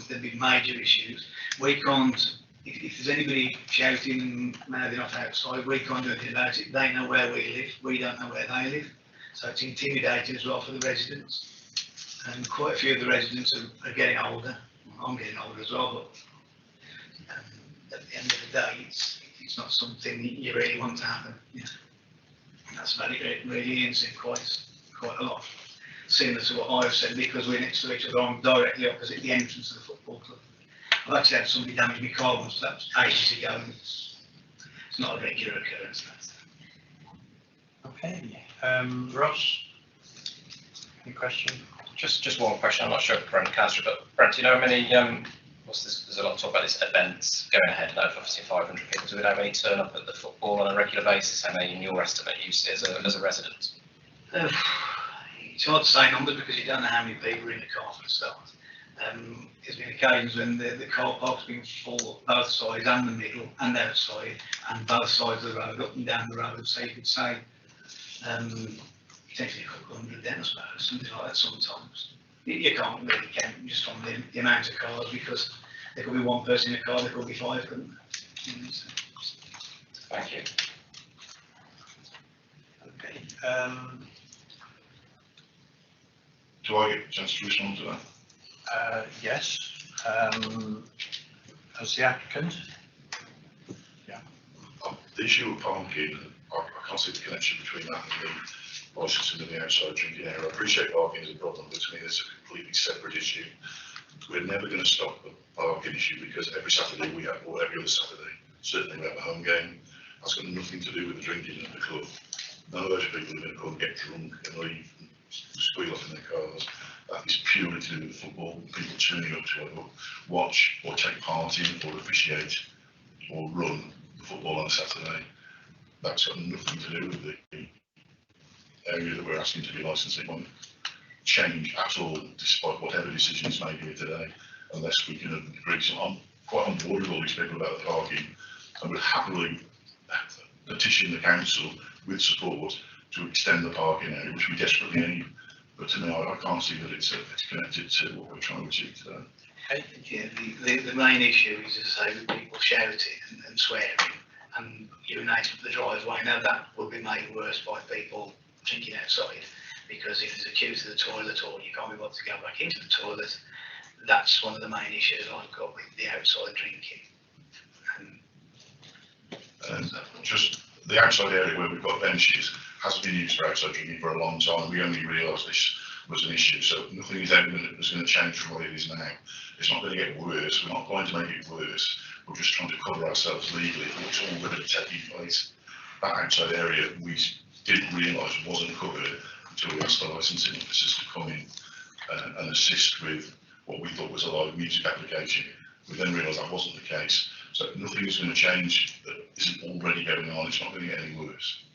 There'd be major issues. We can't, if there's anybody shouting and mouthing off outside, we can't do anything about it. They know where we live, we don't know where they live. So it's intimidating as well for the residents. And quite a few of the residents are getting older. I'm getting older as well, but at the end of the day, it's not something you really want to happen. You know. And that's about it, really. Ian said quite a lot. Similar to what I've said, because we're next to each other, I'm directly opposite the entrance of the football club. I've actually had somebody damage my car once, that was ages ago, and it's not a regular occurrence. Okay, Ross, any question? Just one question. I'm not sure if Brent can answer, but Brent, do you know how many? There's a lot of talk about this events going ahead. Now, obviously 500 people. Do we know how many turn up at the football on a regular basis? How many, in your estimate, you see as a resident? it's hard to say numbers because you don't know how many people are in the car for the start. There's been occasions when the car park's been full both sides and the middle and outside and both sides of the road, up and down the road, so you could say potentially a couple hundred then I suppose, something like that sometimes. You can't really count just on the amount of cars because there could be one person in a car, there could be five, couldn't there? Thank you. Okay. Do I get a chance to respond to that? Yes. As the applicant. The issue of parking, I can't see the connection between that and the licensing of the outside drinking area. I appreciate parking is a problem, but to me it's a completely separate issue. We're never going to stop the parking issue because every Saturday we have, or every other Saturday, certainly we have a home game. That's got nothing to do with the drinking at the club. None of those people are going to come and get drunk and leave and squeal off in their cars. That is purely to do with football, people turning up to either watch or take part in or officiate or run the football on a Saturday. That's got nothing to do with the area that we're asking to be licensed. It won't change at all, despite whatever decisions made here today, unless we can agree. So I'm quite on board with all these people about the parking and would happily petition the council with support to extend the parking area, which we desperately need. But to me, I can't see that it's connected to what we're trying to achieve today. Okay. Yeah, the main issue is, as I say, with people shouting and swearing and urinating up the driveway. Now that would be made worse by people drinking outside, because if there's a queue to the toilet or you can't be able to go back into the toilet, that's one of the main issues I've got with the outside drinking. Just the outside area where we've got benches hasn't been used for outside drinking for a long time. We only realised this was an issue, so nothing is evident that it's going to change from what it is now. It's not going to get worse. We're not going to make it worse. We're just trying to cover ourselves legally for what's already taking place. That outside area we didn't realise wasn't covered until we asked the licensing officers to come in and assist with what we thought was a live music application. We then realised that wasn't the case. So nothing is going to change that isn't already going on. It's not going to get any worse.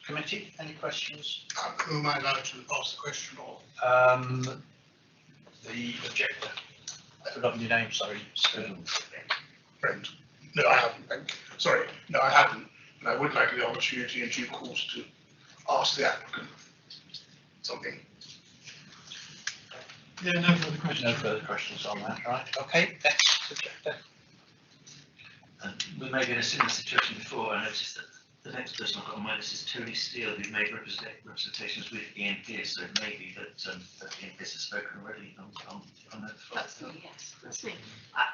Committee, any questions? Who am I allowed to ask the question or? The objector. I've forgotten your name, sorry. Friend. No, I haven't. Sorry, no, I haven't. And I would like the opportunity in due course to ask the applicant something. Yeah, no further questions. No further questions on that, right? Okay, next objector. We may be in a similar situation before. I noticed that the next person I've got on my list is Tony Steele, who made representations with Ian Pearce, so it may be that Ian Pearce has spoken already on that. That's me, yes, that's me.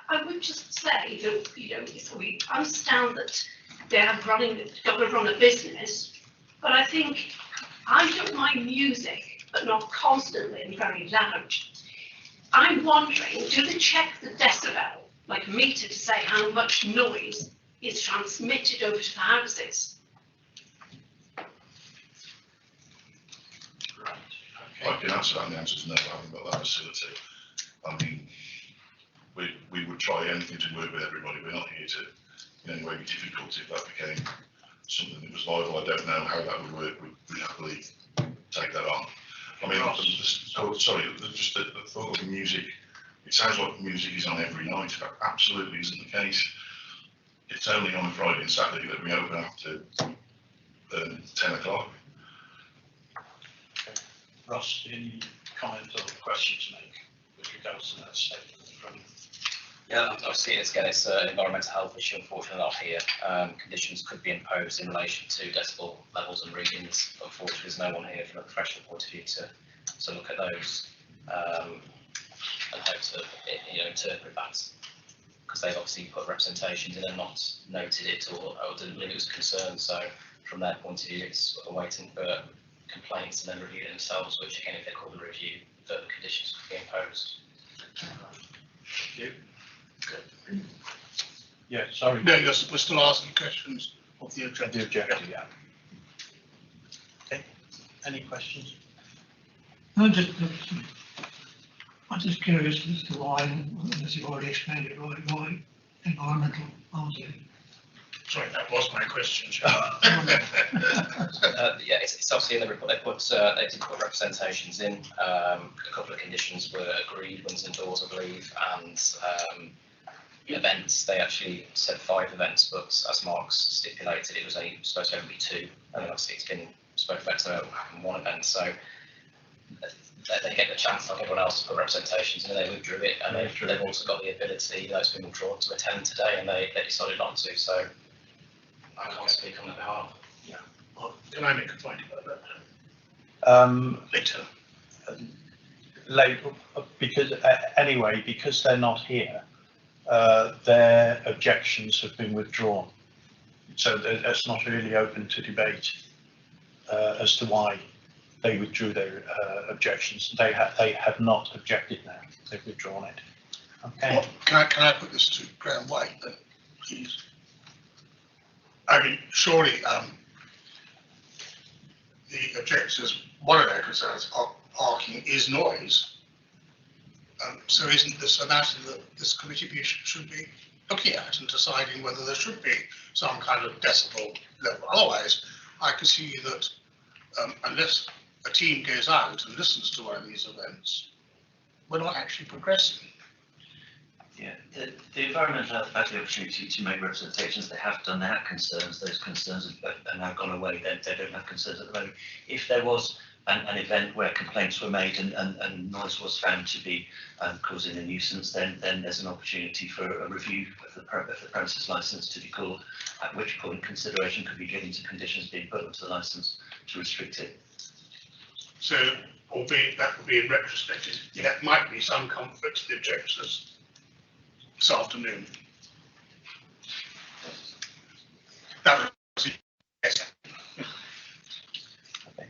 I would just say that, you know, we understand that they're got to run a business, but I think I don't mind music, but not constantly and very loud. I'm wondering, do they check the decibel, like a meter, to say how much noise is transmitted over to the houses? Right, I okay. can answer that, and the answer is no, I haven't got that facility. I mean, we would try anything to work with everybody. We're not here to in any way be difficult. If that became something that was viable, I don't know how that would work. We'd happily take that on. I mean, sorry, just the thought of music, it sounds like music is on every night. That absolutely isn't the case. It's only on Friday and Saturday that we open after 10 o'clock. Okay. Ross, any comment or question to make with regards to that statement from? Yeah, I see it again. It's an environmental health issue, unfortunately not here. Conditions could be imposed in relation to decibel levels and readings. Unfortunately, there's no one here from a professional point of view to look at those and hope to interpret that, because they've obviously put representations in and not noted it or didn't believe it was a concern. So from their point of view, it's waiting for complaints and then review it themselves, which again, if they're called a review, further conditions could be imposed. Thank you. Yeah, sorry. No, we're still asking questions of the objector. The objector, yeah. Okay, any questions? No, I'm just curious as to why, as you've already explained it, why environmental housing Sorry, that was my question, Yeah, it's obviously in the report. They did put representations in. A couple of conditions were agreed, ones and doors, I believe, and events. They actually said 5 events, but as Mark's stipulated, it was supposed to only be 2, and obviously it's been spoken about to happen 1 event. So they get the chance, like everyone else, to put representations, and they withdrew it, and they've also got the ability, it's been withdrawn, to attend today, and they decided not to. So I can't speak on their behalf. Yeah. Well, can I make a point about that? Later, because anyway, because they're not here, their objections have been withdrawn. So that's not really open to debate as to why they withdrew their objections. They have not objected now. They've withdrawn it. Okay. Well, can I put this to Graham White then, please? I mean, surely the objectors, one of their concerns of parking is noise. So isn't this a matter that this committee should be looking at and deciding whether there should be some kind of decibel level? Otherwise, I can see that unless a team goes out and listens to one of these events, we're not actually progressing. Yeah, the environmental health had the opportunity to make representations. They have done. They have concerns. Those concerns have now gone away. They don't have concerns at the moment. If there was an event where complaints were made and noise was found to be causing a nuisance, then there's an opportunity for a review of the premises licence to be called, at which point consideration could be given to conditions being put onto the licence to restrict it. So, albeit that would be in retrospective, that might be some comfort to the objectors this afternoon. That was yes.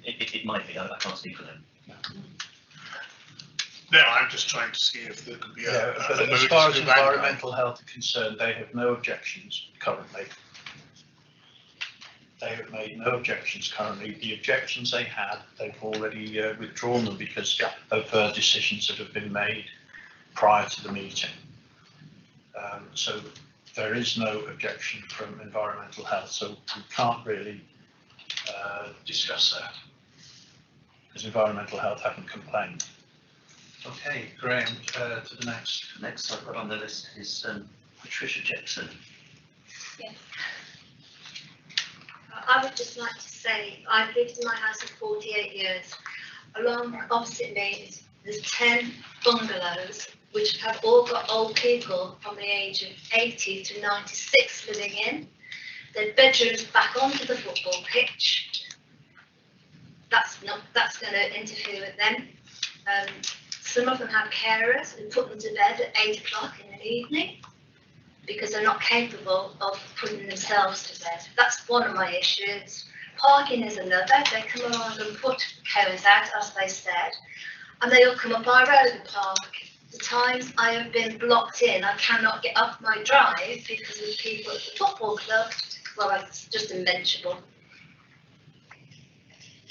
It might be. I can't speak for them. No, I'm just trying to see if there could be but as far as environmental health are concerned, they have no objections currently. They have made no objections currently. The objections they had, they've already withdrawn them because of decisions that have been made prior to the meeting. So there is no objection from environmental health, so we can't really discuss that because environmental health haven't complained. Okay, Graham, to the next. Next I've got on the list is Patricia Jackson. Yes. I would just like to say I've lived in my house for 48 years. Along opposite me, there's 10 bungalows which have all got old people from the age of 80 to 96 living in. Their bedrooms back onto the football pitch. That's going to interfere with them. Some of them have carers who put them to bed at 8 o'clock in the evening because they're not capable of putting themselves to bed. That's one of my issues. Parking is another. They come along and put carers out, as they said, and they all come up our road and park. The times I have been blocked in, I cannot get off my drive because of people at the football club. Well, it's just unmentionable.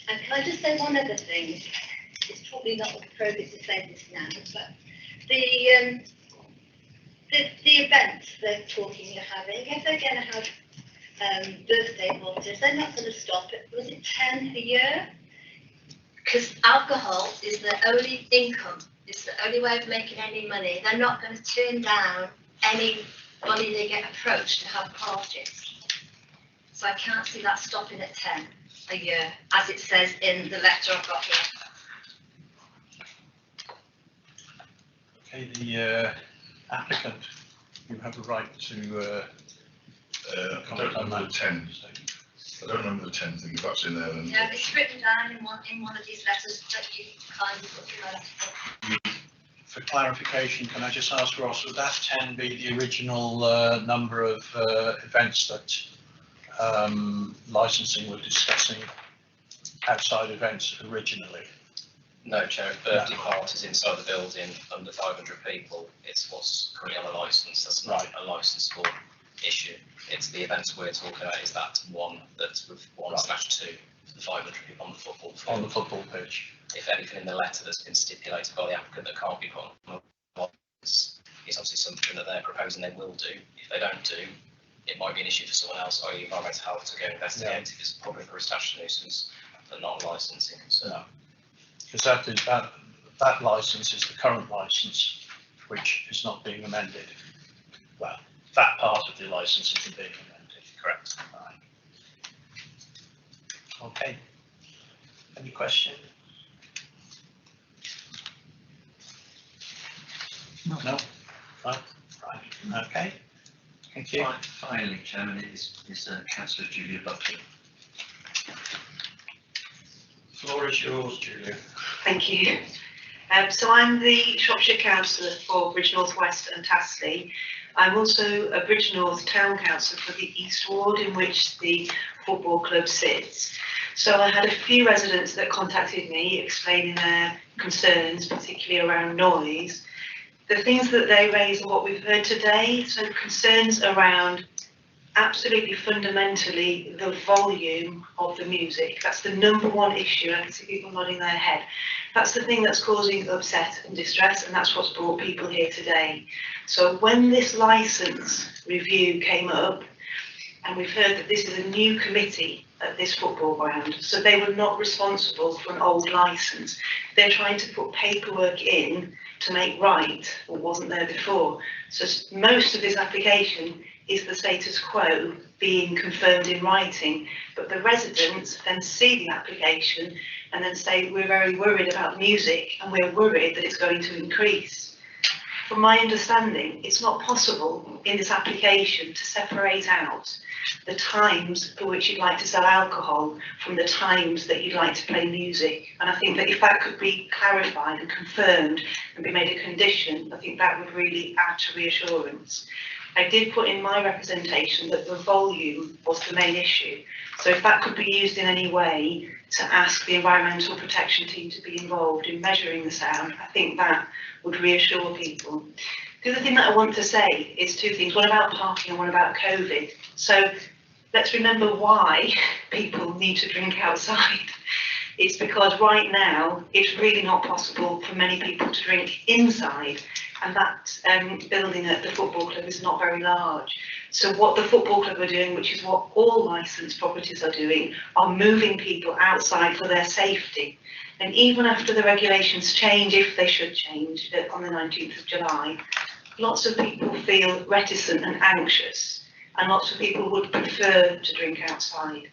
And can I just say one other thing? It's probably not appropriate to say this now, but the events they're talking of having, if they're going to have birthday parties, they're not going to stop it. Was it 10 a year? Because alcohol is their only income. It's the only way of making any money. They're not going to turn down anybody they get approached to have parties. So I can't see that stopping at 10 a year, as it says in the letter I've got here. Okay, the applicant, you have a right to I don't remember the 10. I don't remember the 10 thing, if that's in there. Then Yeah, it's written down in one of these letters that you kindly put in my letter. For clarification, can I just ask Ross, would that 10 be the original number of events that licensing were discussing, outside events originally? No, Chair, if birthday parties inside the building under 500 people, it's what's currently on the licence. That's not a licensable issue. It's the events we're talking about is that one that's with 1/2 for the 500 people on the football field. On the football pitch. If anything in the letter that's been stipulated by the applicant that can't be put on is obviously something that they're proposing they will do. If they don't do, it might be an issue for someone else, i.e. environmental health, to go investigate if it's a public or a statutory nuisance, but not a licensing concern. No. Because that licence is the current licence, which is not being amended. Well, that part of the licence isn't being amended. Correct. Right. Okay. Any question? No. No? Right. Right. Okay. Thank you. Finally, Chairman, is Councillor Julia Buckley. Floor is yours, Julia. Thank you. So I'm the Shropshire Councillor for Bridge North West and Tasley. I'm also a Bridge North Town Councillor for the East Ward, in which the football club sits. So I had a few residents that contacted me explaining their concerns, particularly around noise. The things that they raised are what we've heard today, so concerns around absolutely fundamentally the volume of the music. That's the number one issue. I can see people nodding their head. That's the thing that's causing upset and distress, and that's what's brought people here today. So when this licence review came up, and we've heard that this is a new committee at this football ground, so they were not responsible for an old licence. They're trying to put paperwork in to make right what wasn't there before. So most of this application is the status quo being confirmed in writing, but the residents then see the application and then say, we're very worried about music and we're worried that it's going to increase. From my understanding, it's not possible in this application to separate out the times for which you'd like to sell alcohol from the times that you'd like to play music. And I think that if that could be clarified and confirmed and be made a condition, I think that would really add to reassurance. I did put in my representation that the volume was the main issue. So if that could be used in any way to ask the environmental protection team to be involved in measuring the sound, I think that would reassure people. The other thing that I want to say is two things, one about parking and one about COVID. So let's remember why people need to drink outside. It's because right now it's really not possible for many people to drink inside, and that building at the football club is not very large. So what the football club are doing, which is what all licensed properties are doing, are moving people outside for their safety. And even after the regulations change, if they should change on the 19th of July, lots of people feel reticent and anxious, and lots of people would prefer to drink outside.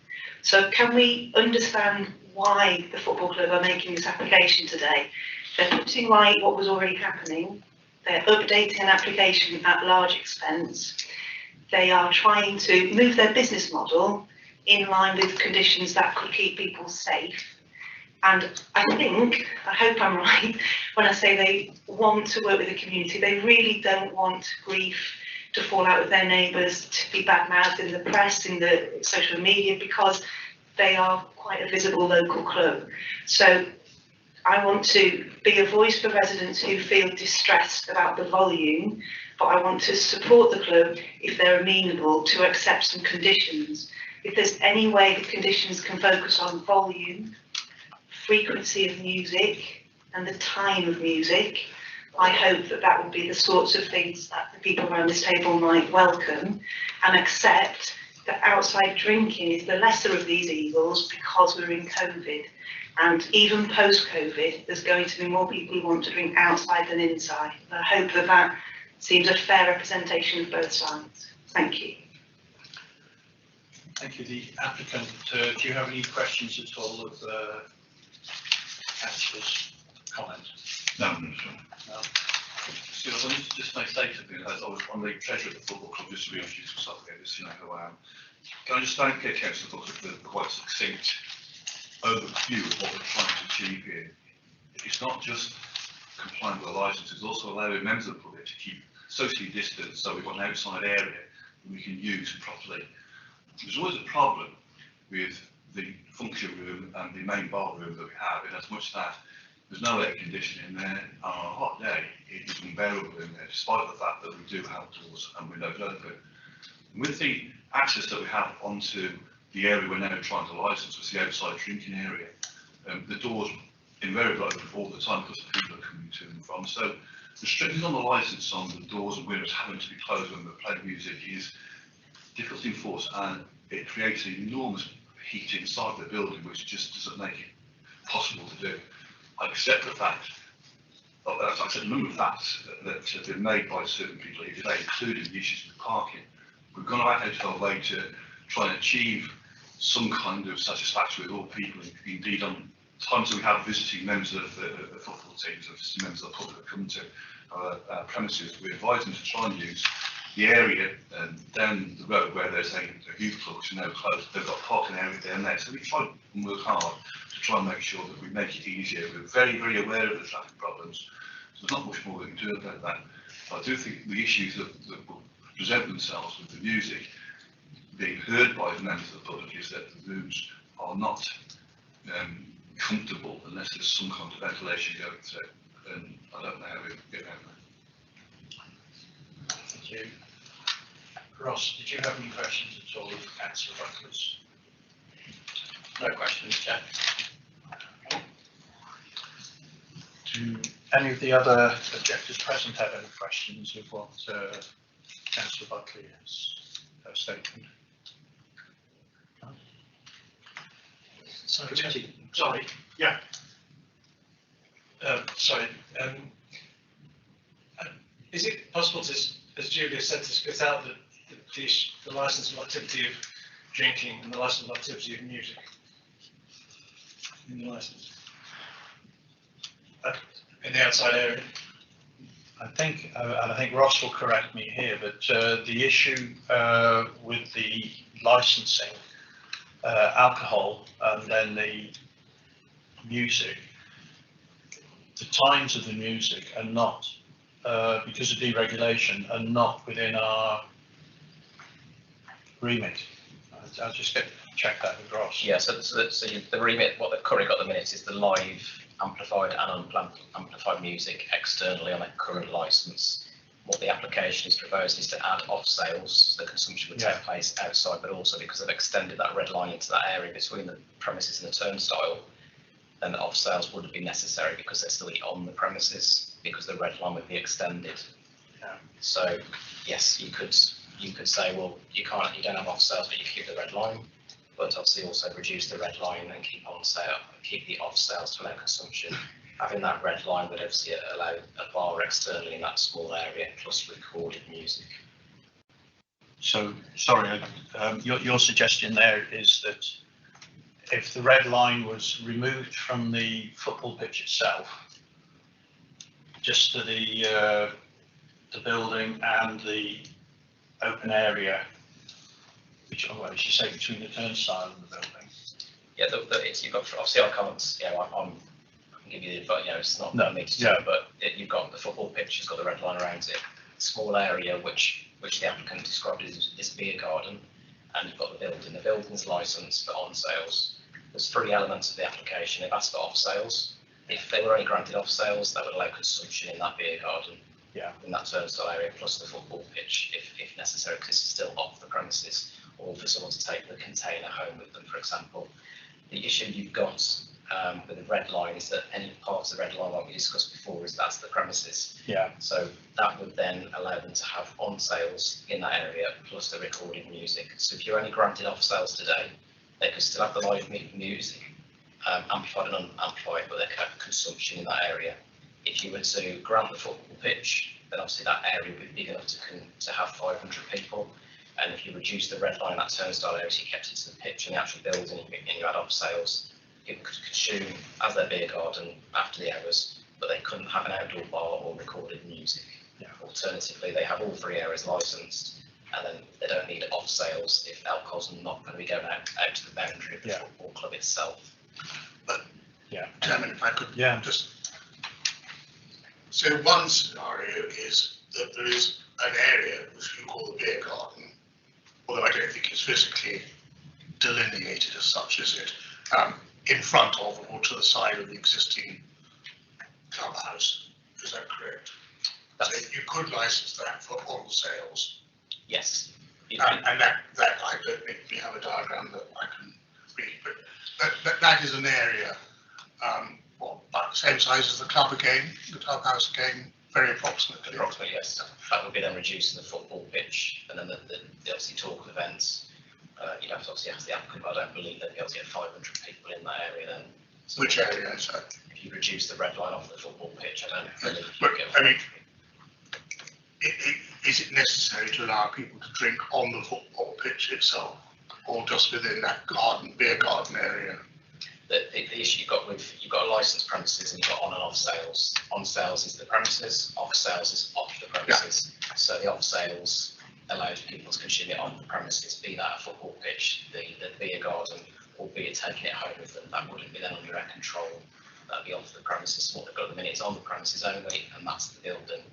So can we understand why the football club are making this application today? They're putting right what was already happening. They're updating an application at large expense. They are trying to move their business model in line with conditions that could keep people safe. And I hope I'm right when I say they want to work with the community. They really don't want grief to fall out with their neighbours, to be bad-mouthed in the press, in the social media, because they are quite a visible local club. So I want to be a voice for residents who feel distressed about the volume, but I want to support the club if they're amenable to accept some conditions. If there's any way the conditions can focus on volume, frequency of music and the time of music, I hope that that will be the sorts of things that the people around this table might welcome and accept that outside drinking is the lesser of these evils because we're in COVID. And even post-COVID, there's going to be more people who want to drink outside than inside. I hope that that seems a fair representation of both sides. Thank you. Thank you. The applicant, do you have any questions at all of Councillor's comment? No. So I wanted to just say something. I'm the treasurer of the football club, just to reintroduce myself again, just so you know who I am. Can I just thank Councillor Buckley for the quite succinct overview of what we're trying to achieve here? It's not just complying with the licence, it's also allowing members of the public to keep socially distanced, so we've got an outside area that we can use properly. There's always a problem with the function room and the main bar room that we have, in as much that there's no air conditioning there. On a hot day, it is unbearable in there, despite the fact that we do have doors and windows open. With the access that we have onto the area we're now trying to license, which is the outside drinking area, the doors invariably open all the time because the people are coming to and from. So restricting on the licence on the doors and windows having to be closed when we're playing music is difficult to enforce, and it creates enormous heat inside the building, which just doesn't make it possible to do. I accept the fact, I accept a number of facts that have been made by certain people here today, including the issues with parking. We've gone out of our way to try and achieve some kind of satisfaction with all people. Indeed, on times that we have visiting members of the football teams, or visiting members of the public that come to our premises, we advise them to try and use the area down the road where there's a youth club, which is now closed. They've got a parking area down there, so we try and work hard to try and make sure that we make it easier. We're very, very aware of the traffic problems, so there's not much more we can do about that. But I do think the issues that will present themselves with the music being heard by the members of the public is that the rooms are not comfortable unless there's some kind of ventilation going through, and I don't know how we get around that. Thank you. Ross, did you have any questions at all of Councillor Buckley's? No questions, Jack. Do any of the other objectors present have any questions of what Councillor Buckley has stated? Sorry, yeah. Sorry. Is it possible to, as Julia said, to split out the licensable activity of drinking and the licensable activity of music in the licence? In the outside area? I think, and I think Ross will correct me here, but the issue with the licensing alcohol and then the music, the times of the music are not, because of deregulation, are not within our remit. I'll just check that with Ross. Yeah, so the remit, what they've currently got at the minute is the live, amplified and unamplified music externally on a current licence. What the application is proposed is to add off sales, so the consumption would take place outside, but also because they've extended that red line into that area between the premises and the turnstile, then the off sales wouldn't be necessary because they're still on the premises, because the red line would be extended. Yeah. So yes, you could say, well, you don't have off sales, but you keep the red line, but obviously also reduce the red line and keep the off sales to allow consumption. Having that red line would obviously allow a bar externally in that small area, plus recorded music. So, sorry, your suggestion there is that if the red line was removed from the football pitch itself, just to the building and the open area, which, well, as you say, between the turnstile and the building. Yeah, you've got, obviously I can't, I can give you, but it's not me to do, but you've got the football pitch, has got the red line around it, small area which the applicant described as beer garden, and you've got the building. The building's licensed for on sales. There's 3 elements of the application. They've asked for off sales. If they were only granted off sales, that would allow consumption in that beer garden, in that turnstile area, plus the football pitch if necessary, because it's still off the premises, or for someone to take the container home with them, for example. The issue you've got with the red line is that any parts of the red line, like we discussed before, is that's the premises. Yeah. So that would then allow them to have on sales in that area, plus the recorded music. So if you're only granted off sales today, they could still have the live music, amplified and unamplified, but they could have consumption in that area. If you were to grant the football pitch, then obviously that area would be big enough to have 500 people. And if you reduce the red line, that turnstile area, so you kept it to the pitch and the actual building, and you had off sales, people could consume as their beer garden after the hours, but they couldn't have an outdoor bar or recorded music. Yeah. Alternatively, they have all 3 areas licensed, and then they don't need off sales if alcohol's not going to be going out to the boundary of the football club itself. But Chairman, if I could just, so one scenario is that there is an area which you call the beer garden, although I don't think it's physically delineated as such, is it? In front of or to the side of the existing clubhouse. Is that correct? So you could license that for on sales. Yes. And that I don't think we have a diagram that I can read, but that is an area, about the same size as the club again, the clubhouse again. very approximately. Approximately, yes. That would be then reducing the football pitch, and then the obviously talk of events. You'd have to obviously ask the applicant, but I don't believe they'd be able to get 500 people in that area then. So Which area is that? if you reduce the red line off the football pitch, I don't believe you But, get. I mean, is it necessary to allow people to drink on the football pitch itself, or just within that beer garden area? The issue you've got a licensed premises and you've got on and off sales. On sales is the premises, off sales is off the premises. Yeah. So the off sales allows people to consume it on the premises, be that a football pitch, the beer garden, or be it taking it home with them. That wouldn't be then under their control. That'd be off the premises. What they've got at the minute is on the premises only, and that's the building.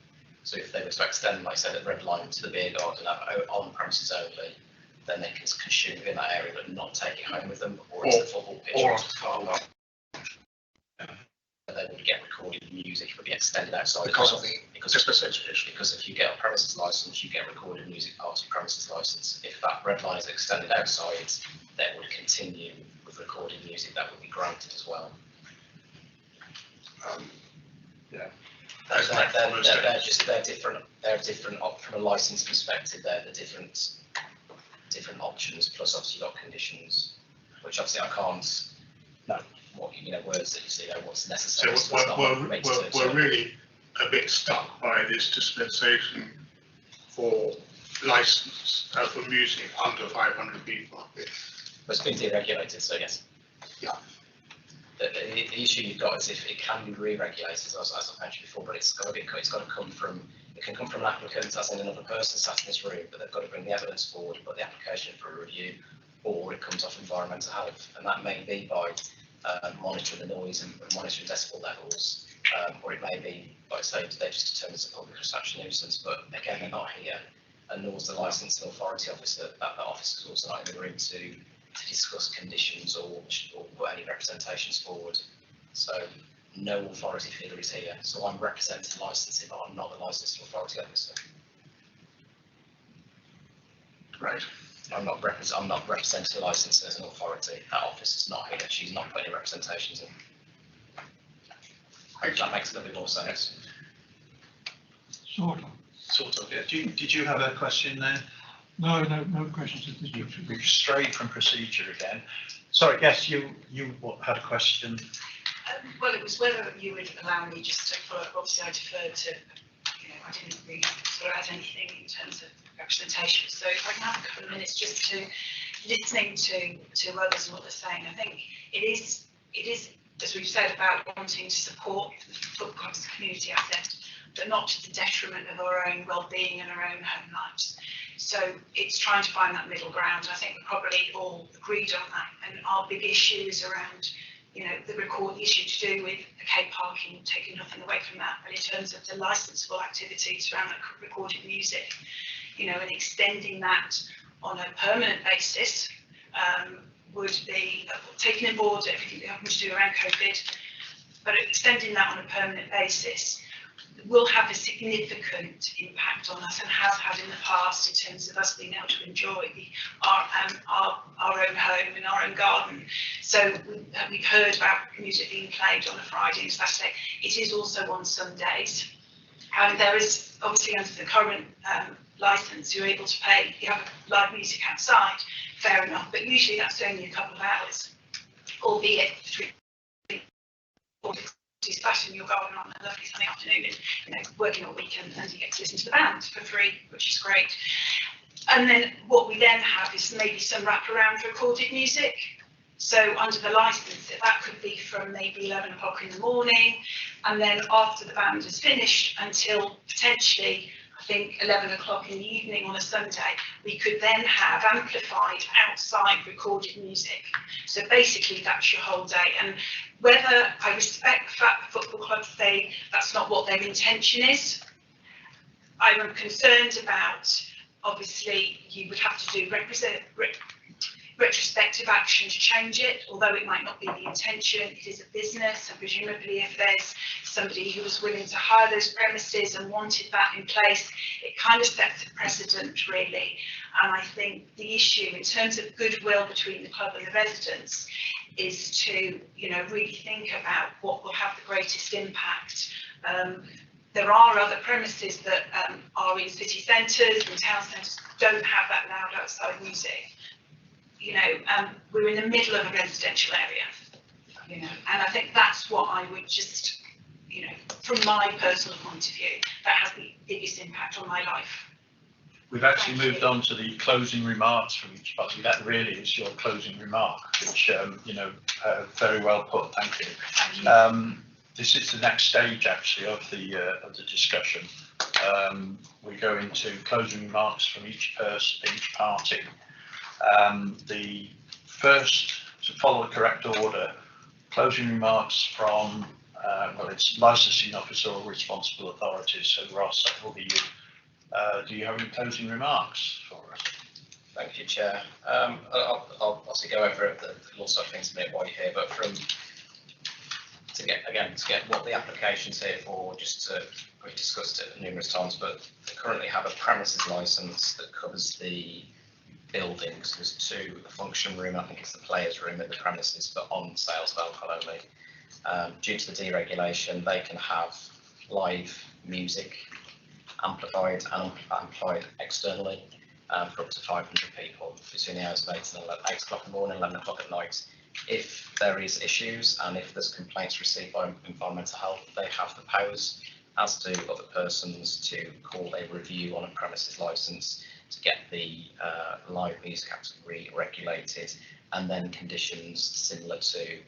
So if they were to extend, like I said, the red line to the beer garden on premises only, then they can consume in that area but not take it home with them, or into the football pitch or into the car park. They would get recorded music, it would be extended outside Because of the because if you get a premises license, you get recorded music part of premises license. If that red line is extended outside, they would continue with recorded music that would be granted as well. Yeah. They're different. They're different from a license perspective. They're the different options. Plus, obviously, you've got conditions, which obviously I can't. No. What words that you see there? What's necessary? So we're really a bit stuck by this dispensation for license for music under 500 people. It's been deregulated, so yes. Yeah. The issue you've got is if it can be re-regulated, as I mentioned before, but it can come from an applicant, as in another person sat in this room, but they've got to bring the evidence forward, put the application for a review, or it comes off environmental health, and that may be by monitoring the noise and monitoring decibel levels, or it may be, like I say, they just determine it's a public construction nuisance, but again, they're not here, and nor's the licensing authority officer. That officer is also not in the room to discuss conditions or put any representations forward. So no authority figure is here. So I'm representing licensing, but I'm not the licensing authority officer. Right. I'm not representing the licensing as an authority. That officer's not here. She's not putting any representations in. Hope that makes a little bit more sense. Sort of, yeah. Did you have a question there? No questions. We've strayed from procedure again. Sorry, yes, you had a question. Well, it was whether you would allow me just to follow up. Obviously, I deferred to, I didn't really sort of add anything in terms of representation. So if I can have a couple of minutes just to listening to others and what they're saying, I think it is, as we've said, about wanting to support the football club's community asset, but not to the detriment of our own well-being and our own home lives. So it's trying to find that middle ground. I think we're probably all agreed on that. And our big issue is around, the issue to do with the K parking, taking nothing away from that. But in terms of the licensable activities around that recorded music, and extending that on a permanent basis would be taking on board everything we're having to do around COVID, but extending that on a permanent basis will have a significant impact on us and has had in the past in terms of us being able to enjoy our own home and our own garden. So we've heard about music being played on a Friday and Saturday. It is also on Sundays. There is obviously under the current licence, you're able to pay, you have live music outside, fair enough, but usually that's only a couple of hours, albeit between sat in your garden on a lovely sunny afternoon and working all weekend, and you get to listen to the band for free, which is great. And then what we then have is maybe some wraparound recorded music. So under the licence, that could be from maybe 11 o'clock in the morning, and then after the band is finished until potentially, I think, 11 o'clock in the evening on a Sunday, we could then have amplified outside recorded music. So basically that's your whole day. And whether I respect the fact that football clubs say that's not what their intention is, I'm concerned about, obviously, you would have to do retrospective action to change it, although it might not be the intention. It is a business, and presumably if there's somebody who was willing to hire those premises and wanted that in place, it kind of sets a precedent, really. And I think the issue in terms of goodwill between the club and the residents is to, really think about what will have the greatest impact. there are other premises that are in city centres and town centres don't have that loud outside music. You know, we're in the middle of a residential area, you know, and I think that's what I would just, you know, from my personal point of view, that has the biggest impact on my life. We've actually moved on to the closing remarks from each party. That really is your closing remark, which, you know, very well put, thank you. This is the next stage actually of the discussion. We go into closing remarks from each person, each party. The first, to follow the correct order, closing remarks from, well, it's licensing officer or responsible authorities, so Ross, that will be you. Do you have any closing remarks for us? Thank you, Chair. I'll obviously go over the law side of things a minute while you're here, but to get what the application's here for, we've discussed it numerous times, but they currently have a premises licence that covers the buildings. There's two, a function room, I think it's the players' room at the premises, but on sales of alcohol only. Due to the deregulation, they can have live music amplified and amplified externally for up to 500 people between the hours of 8 o'clock in the morning, 11 o'clock at night. If there is issues and if there's complaints received by environmental health, they have the powers, as do other persons, to call a review on a premises licence to get the live music category regulated, and then conditions similar to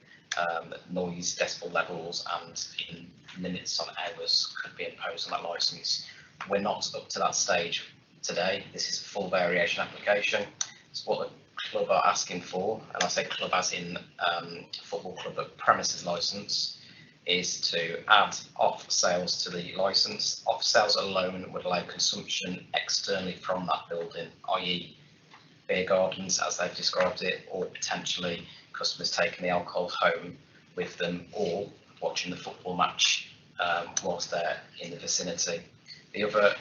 noise, decibel levels, and even limits on hours could be imposed on that licence. We're not up to that stage today. This is a full variation application. It's what the club are asking for, and I say club as in football club but premises licence, is to add off sales to the licence. Off sales alone would allow consumption externally from that building, i.e. beer gardens as they've described it, or potentially customers taking the alcohol home with them or watching the football match whilst they're in the vicinity. The other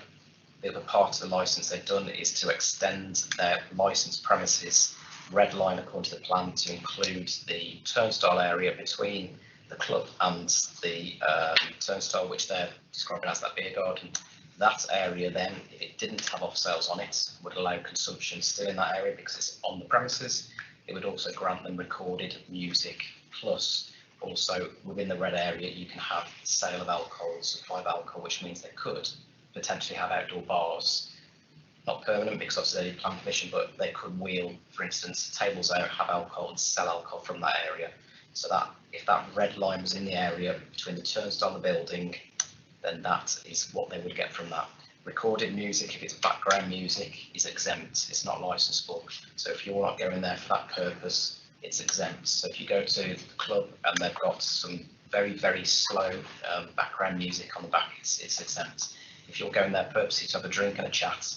part of the licence they've done is to extend their licensed premises red line according to the plan to include the turnstile area between the club and the turnstile, which they're describing as that beer garden. That area then, if it didn't have off sales on it, would allow consumption still in that area because it's on the premises. It would also grant them recorded music, plus also within the red area you can have sale of alcohol, supply of alcohol, which means they could potentially have outdoor bars, not permanent because obviously they need plan permission, but they could wheel, for instance, tables out, have alcohol and sell alcohol from that area. So that if that red line was in the area between the turnstile and the building, then that is what they would get from that. Recorded music, if it's background music, is exempt. It's not licensable. So if you're not going there for that purpose, it's exempt. So if you go to the club and they've got some very, very slow background music on the back, it's exempt. If you're going there purposely to have a drink and a chat,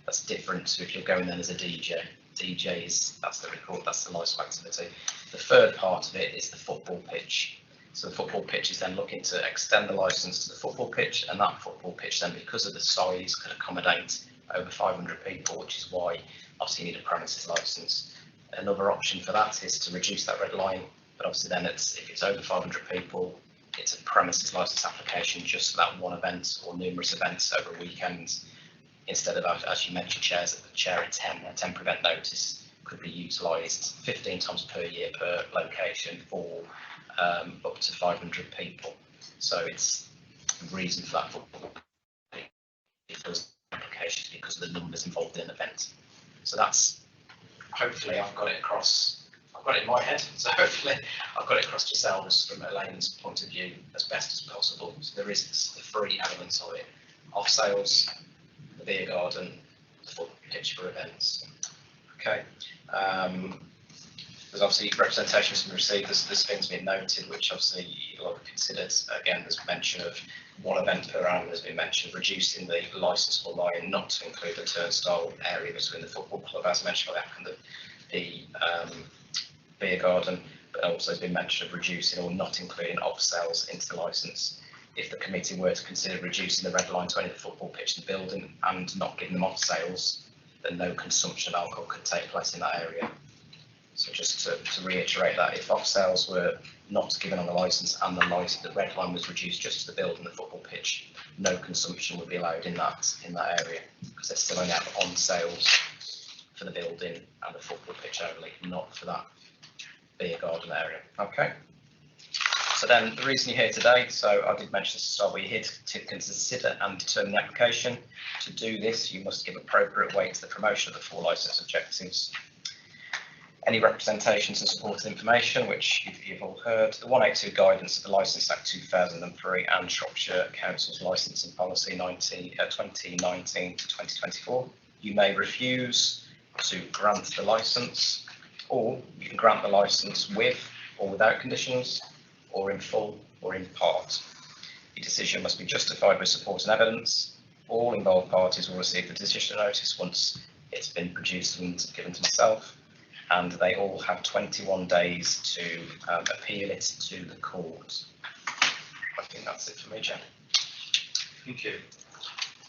that's different to if you're going there as a DJ. DJ is, that's the record, that's the licensed activity. The third part of it is the football pitch. So the football pitch is then looking to extend the licence to the football pitch, and that football pitch then, because of the size, can accommodate over 500 people, which is why obviously you need a premises licence. Another option for that is to reduce that red line, but obviously then if it's over 500 people, it's a premises licence application just for that one event or numerous events over a weekend, instead of, as you mentioned, Chair, a temporary event notice could be utilised 15 times per year per location for up to 500 people. So it's the reason for that football because applications because of the numbers involved in an event. So that's, hopefully I've got it across. I've got it in my head, so hopefully I've got it across to yourselves from a layman's point of view as best as possible. So there is the three elements of it: off sales, the beer garden, the football pitch for events. Okay. There's obviously representations been received, there's things being noted, which obviously you'll have considered. Again, there's mention of one event per annum has been mentioned, reducing the licensable line not to include the turnstile area between the football club, as mentioned by the applicant, the beer garden, but also has been mentioned of reducing or not including off sales into the licence. If the committee were to consider reducing the red line to only the football pitch and building and not giving them off sales, then no consumption of alcohol could take place in that area. So just to reiterate that, if off sales were not given on the licence and the red line was reduced just to the build and the football pitch, no consumption would be allowed in that area, because they're still only on sales for the building and the football pitch only, not for that beer garden area. Okay. So then the reason you're here today, so I did mention this to start, we're here to consider and determine the application. To do this, you must give appropriate weight to the promotion of the 4 licence objectives. Any representations and supporting information, which you've all heard, the 182 guidance of the Licence Act 2003 and Shropshire Council's licensing policy 2019 to 2024. You may refuse to grant the licence, or you can grant the licence with or without conditions, or in full or in part. Your decision must be justified with support and evidence. All involved parties will receive the decision notice once it's been produced and given to myself, and they all have 21 days to appeal it to the court. I think that's it for me, Jen. Thank you.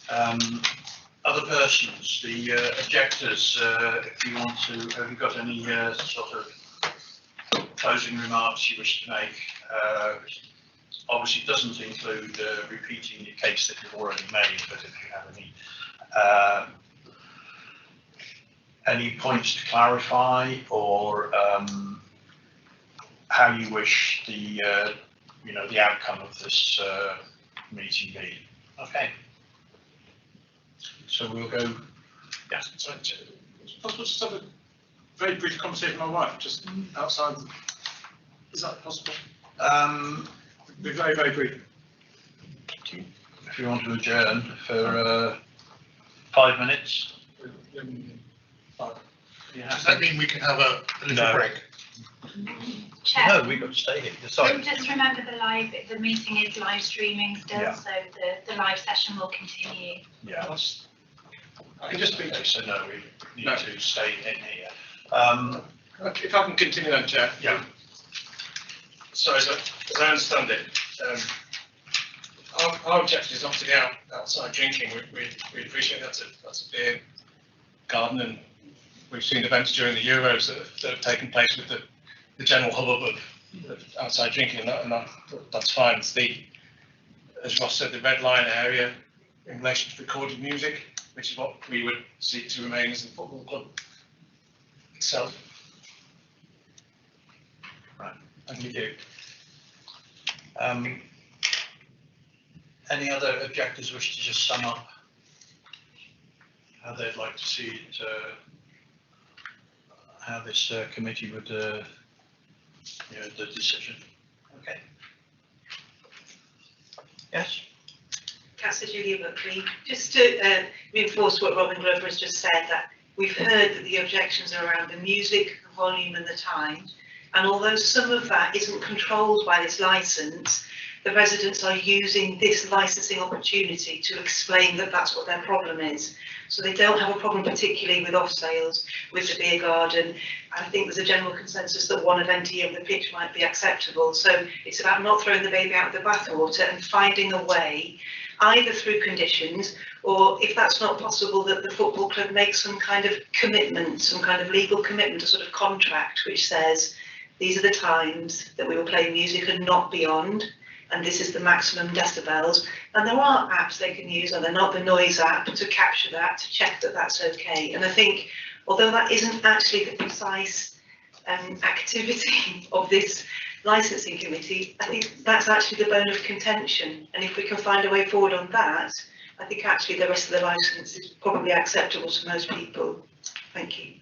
Other persons, the objectors, if you want to, have you got any sort of closing remarks you wish to make? Obviously, it doesn't include repeating the case that you've already made, but if you have any points to clarify, or how you wish the the outcome of this meeting be. Okay. So we'll go. Yes, sorry, it's possible to just have a very brief conversation with my wife, just outside. Is that possible? Be very, very brief. If you want to adjourn for 5 minutes. Does that mean we can have a little break? Chair, No, we've got to stay here. Sorry. just remember the meeting is live streaming still, Yeah. so the live session will continue. Yeah. I can just speak. Okay, so no, we need to stay in here. If I can continue then, Chair. Yeah. So as I understand it, our objection is not to the outside drinking. We appreciate that's a beer garden, and we've seen events during the Euros that have taken place with the general hubbub of outside drinking, and that's fine. It's as Ross said, the red line area in relation to recorded music, which is what we would seek to remain as the football club itself. Right, thank you. Any other objectors wish to just sum up how they'd like to see it, how this committee would, the decision? Okay. Yes. Councillor Julia Buckley, just to reinforce what Robin Glover has just said, that we've heard that the objections are around the music, the volume and the time, and although some of that isn't controlled by this licence, the residents are using this licensing opportunity to explain that that's what their problem is. So they don't have a problem particularly with off sales, with the beer garden. I think there's a general consensus that one event a year of the pitch might be acceptable. So it's about not throwing the baby out with the bathwater and finding a way, either through conditions, or if that's not possible, that the football club makes some kind of commitment, some kind of legal commitment, a sort of contract which says these are the times that we will play music and not beyond, and this is the maximum decibels. And there are apps they can use, and they're not the noise app, to capture that, to check that that's okay. And I think, although that isn't actually the precise activity of this licensing committee, I think that's actually the bone of contention. And if we can find a way forward on that, I think actually the rest of the licence is probably acceptable to most people. Thank you.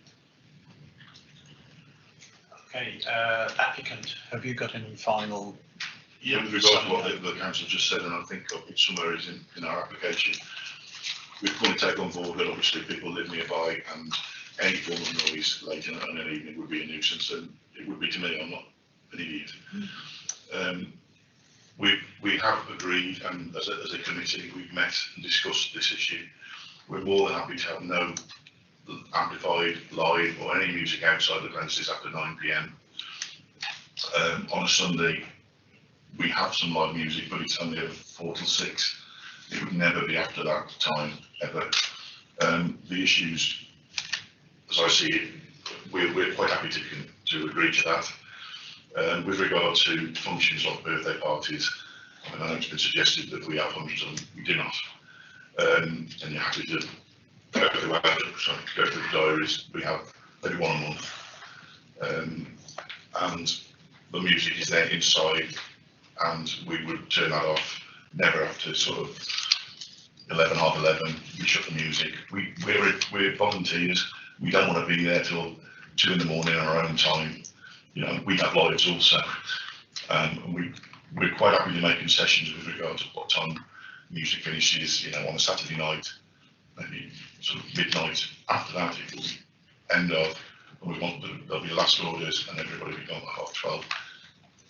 Okay, applicant, have you got any final? Yeah, with regard to what the council just said, and I think it somewhere is in our application, we fully take on board that obviously people live nearby, and any form of noise late in an evening would be a nuisance, and it would be to me. I'm not an idiot. We have agreed, and as a committee, we've met and discussed this issue. We're more than happy to have no amplified, live, or any music outside the premises after 9 PM. On a Sunday, we have some live music, but it's only 4 till 6. It would never be after that time, ever. The issues, as I see it, we're quite happy to to agree to that. With regard to functions like birthday parties, I know it's been suggested that we have hundreds of them. We do not. And you're happy to go through the diaries. We have maybe one a month. And the music is there inside, and we would turn that off. Never after sort of 11, half 11, we shut the music. We're volunteers. We don't want to be there till 2 in the morning on our own time. You know, we have lives also. And we're quite happy to make concessions with regard to what time music finishes, you know, on a Saturday night, maybe sort of midnight. After that, it will be end of, and we want there'll be last orders and everybody will be gone at 12:30.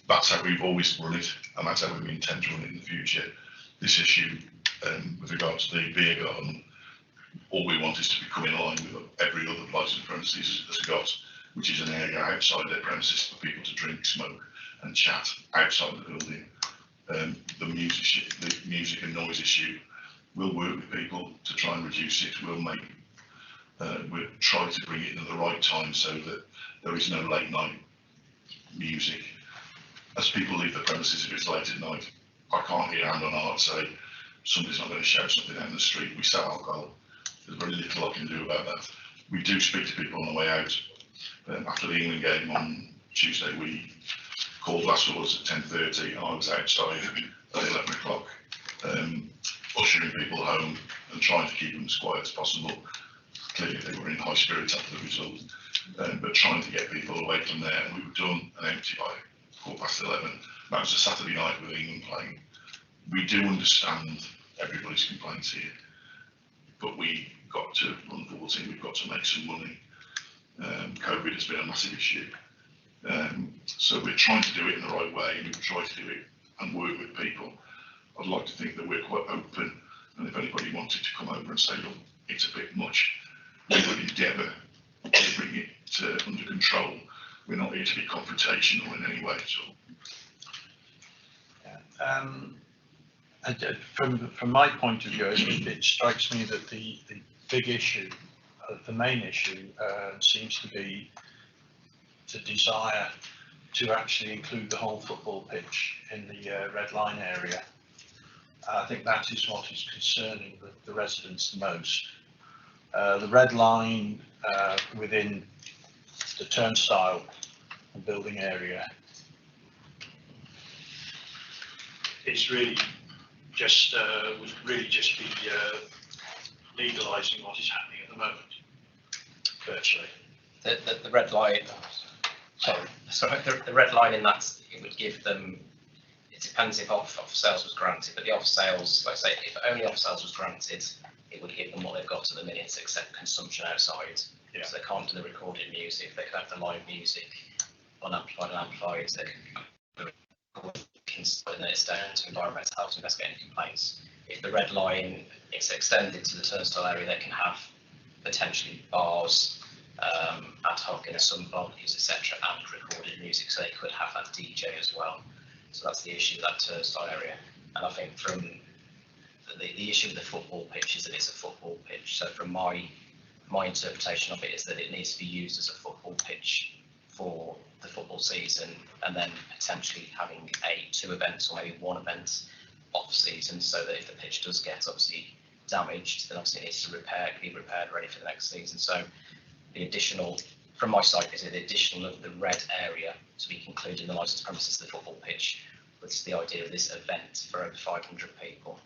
That's how we've always run it, and that's how we intend to run it in the future. This issue, with regard to the beer garden, all we want is to become in line with every other licensed premises has got, which is an area outside their premises for people to drink, smoke and chat outside the building. The music and noise issue, we'll work with people to try and reduce it. We'll try to bring it at the right time so that there is no late night music. As people leave the premises, if it's late at night, I can't hear hand on heart say somebody's not going to shout something out in the street. We sell alcohol. There's very little I can do about that. We do speak to people on the way out. After the England game on Tuesday, we called last orders at 10:30. I was outside at 11 o'clock, ushering people home and trying to keep them as quiet as possible. Clearly, they were in high spirits after the result, but trying to get people away from there. And we were done and empty by 11:15. That was a Saturday night with England playing. We do understand everybody's complaints here, but we got to run the team. We've got to make some money. COVID has been a massive issue. So we're trying to do it in the right way, and we try to do it and work with people. I'd like to think that we're quite open, and if anybody wanted to come over and say, look, it's a bit much, we would endeavour to bring it under control. We're not here to be confrontational in any way at all. From my point of view, it strikes me that the big issue, the main issue, seems to be the desire to actually include the whole football pitch in the red line area. I think that is what is concerning the residents the most. The red line within the turnstile and building area, it's really just would really just be legalising what is happening at the moment, virtually. The red line. Sorry, the red line in that, it would give them, it depends if off sales was granted, but the off sales, like I say, if only off sales was granted, it would give them what they've got at the minute, except consumption outside. Yeah. So they can't do the recorded music, they can have the live music unamplified and amplified, they can and then it's down to environmental health to investigate any complaints. If the red line is extended to the turnstile area, they can have potentially bars, ad hoc in some barbecues, etc., and recorded music, so they could have that DJ as well. So that's the issue with that turnstile area. And I think from the issue with the football pitch is that it's a football pitch. So from my interpretation of it is that it needs to be used as a football pitch for the football season, and then potentially having 2 events or maybe 1 event off season, so that if the pitch does get obviously damaged, then obviously it needs to be repaired, ready for the next season. So the additional, from my side, is the additional of the red area to be included in the licensed premises of the football pitch, with the idea of this event for over 500 people.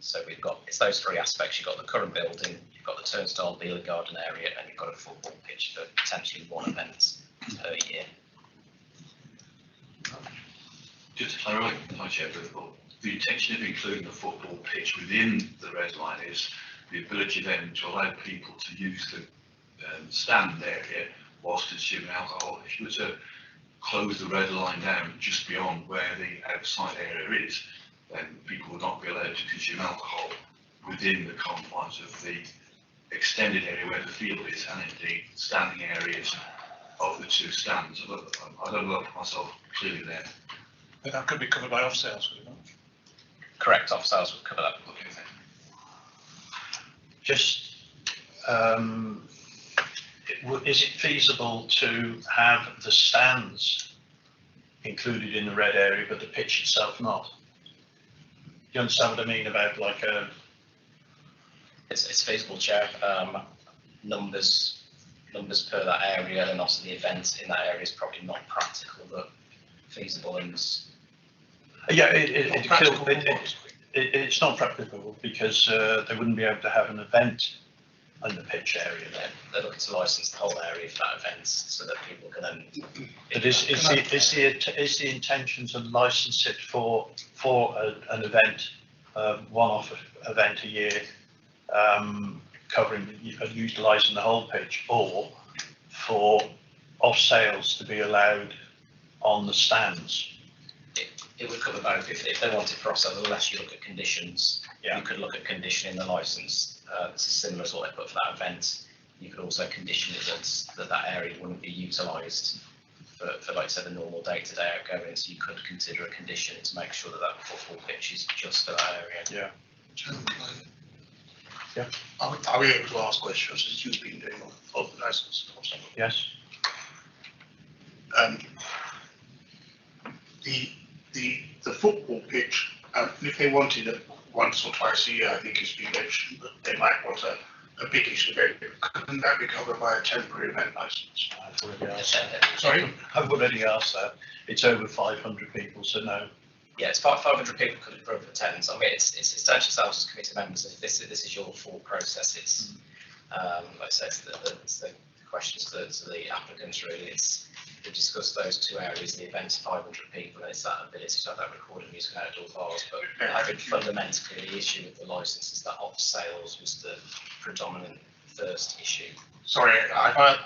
So we've got, it's those 3 aspects. You've got the current building, you've got the turnstile beer garden area, and you've got a football pitch for potentially 1 event per year. Just to clarify, the intention of including the football pitch within the red line is the ability then to allow people to use the stand area whilst consuming alcohol. If you were to close the red line down just beyond where the outside area is, then people would not be allowed to consume alcohol within the confines of the extended area where the field is, and indeed standing areas of the 2 stands. I don't look myself clearly there. But that could be covered by off sales, could it not? Correct, off sales would cover that. Okay, thank you. Just is it feasible to have the stands included in the red area, but the pitch itself not? Do you understand what I mean about like a? It's feasible, Chair. Numbers per that area, and also the event in that area is probably not practical, but feasible and. Yeah, it's not practical because they wouldn't be able to have an event in the pitch area then. They're looking to license the whole area for that event so that people can then. But is the intention to license it for an event, one-off event a year, covering and utilising the whole pitch, or for off sales to be allowed on the stands? It would cover both. If they wanted for offsale, unless you look at conditions, yeah. You could look at conditioning the licence. This is similar to what they put for that event. You could also condition it that area wouldn't be utilised for like I said, the normal day-to-day outgoing. So you could consider a condition to make sure that that football pitch is just for that area. Yeah. Yeah. Are we able to ask questions as you've been doing on the licence? Yes. The football pitch, if they wanted it once or twice a year, I think it's been mentioned, but they might want a biggish event. Couldn't that be covered by a temporary event licence? I've already asked that. Sorry? I've already asked that. It's over 500 people, so no. Yeah, it's 500 people could attend. I mean, it's essentially yourselves as committee members. If this is your full process, it's like I said, it's the questions to the applicants really. It's to discuss those two areas. The event's 500 people, and it's that ability to have that recorded music and outdoor bars. But I think fundamentally the issue with the licence is that off sales was the predominant first issue. Sorry, I've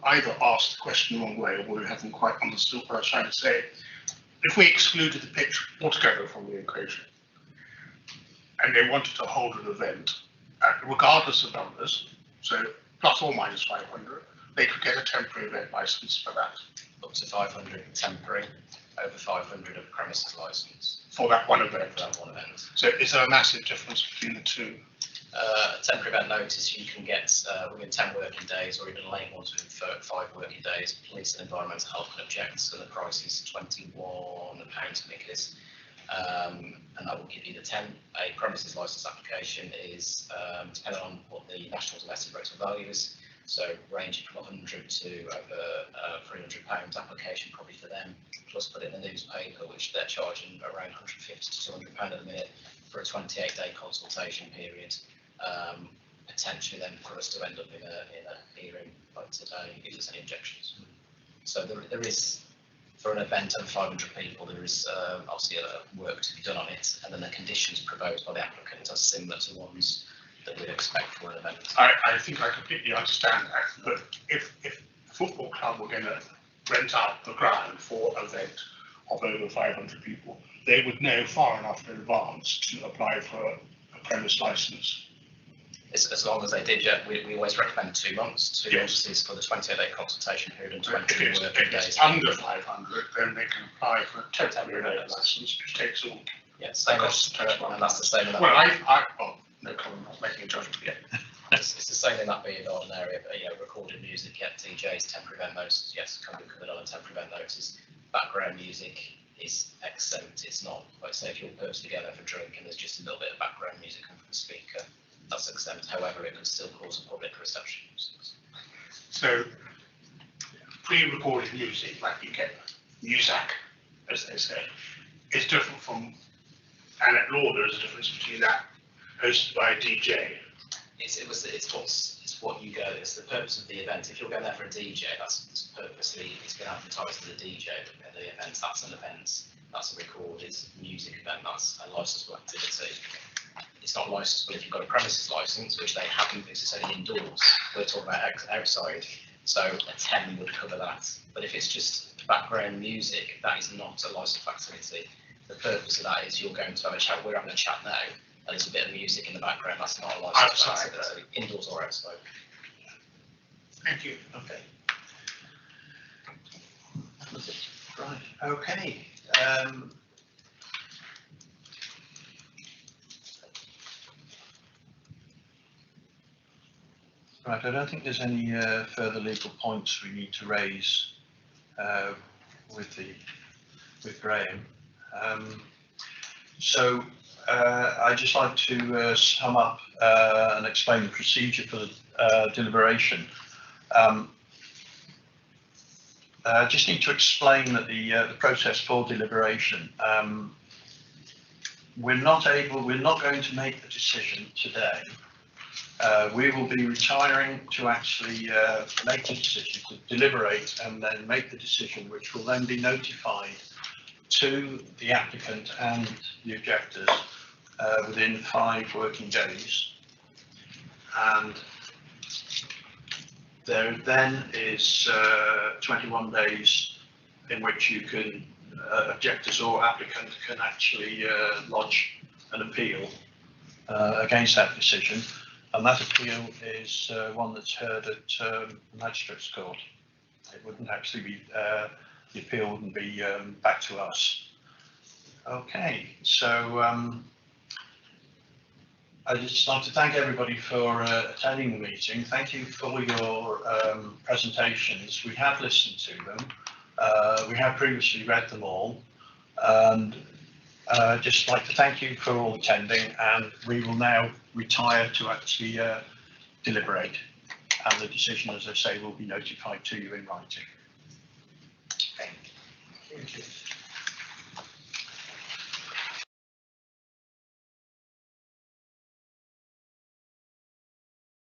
either asked the question the wrong way or we haven't quite understood what I was trying to say. If we excluded the pitch altogether from the equation, and they wanted to hold an event, regardless of numbers, so plus or minus 500, they could get a temporary event licence for that. Up to 500 temporary, over 500 of premises licence. For that one event? For that one event. So is there a massive difference between the two? A temporary event notice you can get within 10 working days, or even late ones within 5 working days. Police and environmental health can object, so the price is £21, I think it is. And that will give you the 10. A premises licence application is depending on what the national domestic rental value is. So ranging from 100 to over £300 application probably for them, plus put in the newspaper, which they're charging around 150 to £200 at the minute for a 28-day consultation period. Potentially then for us to end up in a hearing like today if there's any objections. So there is, for an event of 500 people, there is obviously work to be done on it, and then the conditions proposed by the applicant are similar to ones that we'd expect for an event. I think I completely understand that, but if the football club were going to rent out the ground for an event of over 500 people, they would know far enough in advance to apply for a premise licence. As long as they did, yeah, we always recommend 2 months. 2 months is for the 28-day consultation period and 20 working days. If it's under 500, then they can apply for a temporary event licence, which takes a week. Yeah, same and that's the same in that. Well, no comment, not making a judgment yet. It's the same in that beer garden area, but recorded music, yeah, DJs, temporary event notices, yes, can be covered on a temporary event notice. Background music is exempt. It's not, like say, if you're purposely together for drink and there's just a little bit of background music coming from the speaker, that's exempt. However, it can still cause a public reception. So, pre-recorded music, like you get music, as they say, is different from, and at law there is a difference between that hosted by a DJ. It's what you go. It's the purpose of the event. If you're going there for a DJ, that's purposely. It's been advertised to the DJ at the event. That's an event. That's a recorded music event. That's a licensable activity. It's not licensable if you've got a premises license, which they haven't necessarily indoors. We're talking about outside. So a 10 would cover that. But if it's just background music, that is not a licensable activity. The purpose of that is you're going to have a chat. We're having a chat now. And there's a bit of music in the background. That's not a licensed activity, indoors or outside. Thank you. Okay. Right. Okay. Right, I don't think there's any further legal points we need to raise with Graham. So I'd just like to sum up and explain the procedure for the deliberation. I just need to explain that the process for deliberation, we're not going to make the decision today. We will be retiring to actually make the decision, to deliberate and then make the decision, which will then be notified to the applicant and the objectors within 5 working days. And there then is 21 days in which you can, objectors or applicant can actually lodge an appeal against that decision. And that appeal is one that's heard at the Magistrates Court. It wouldn't actually be, the appeal wouldn't be back to us. Okay, so I'd just like to thank everybody for attending the meeting. Thank you for your presentations. We have listened to them. We have previously read them all. And just like to thank you for all attending, and we will now retire to actually deliberate, and the decision, as I say, will be notified to you in writing. Okay. Thank you.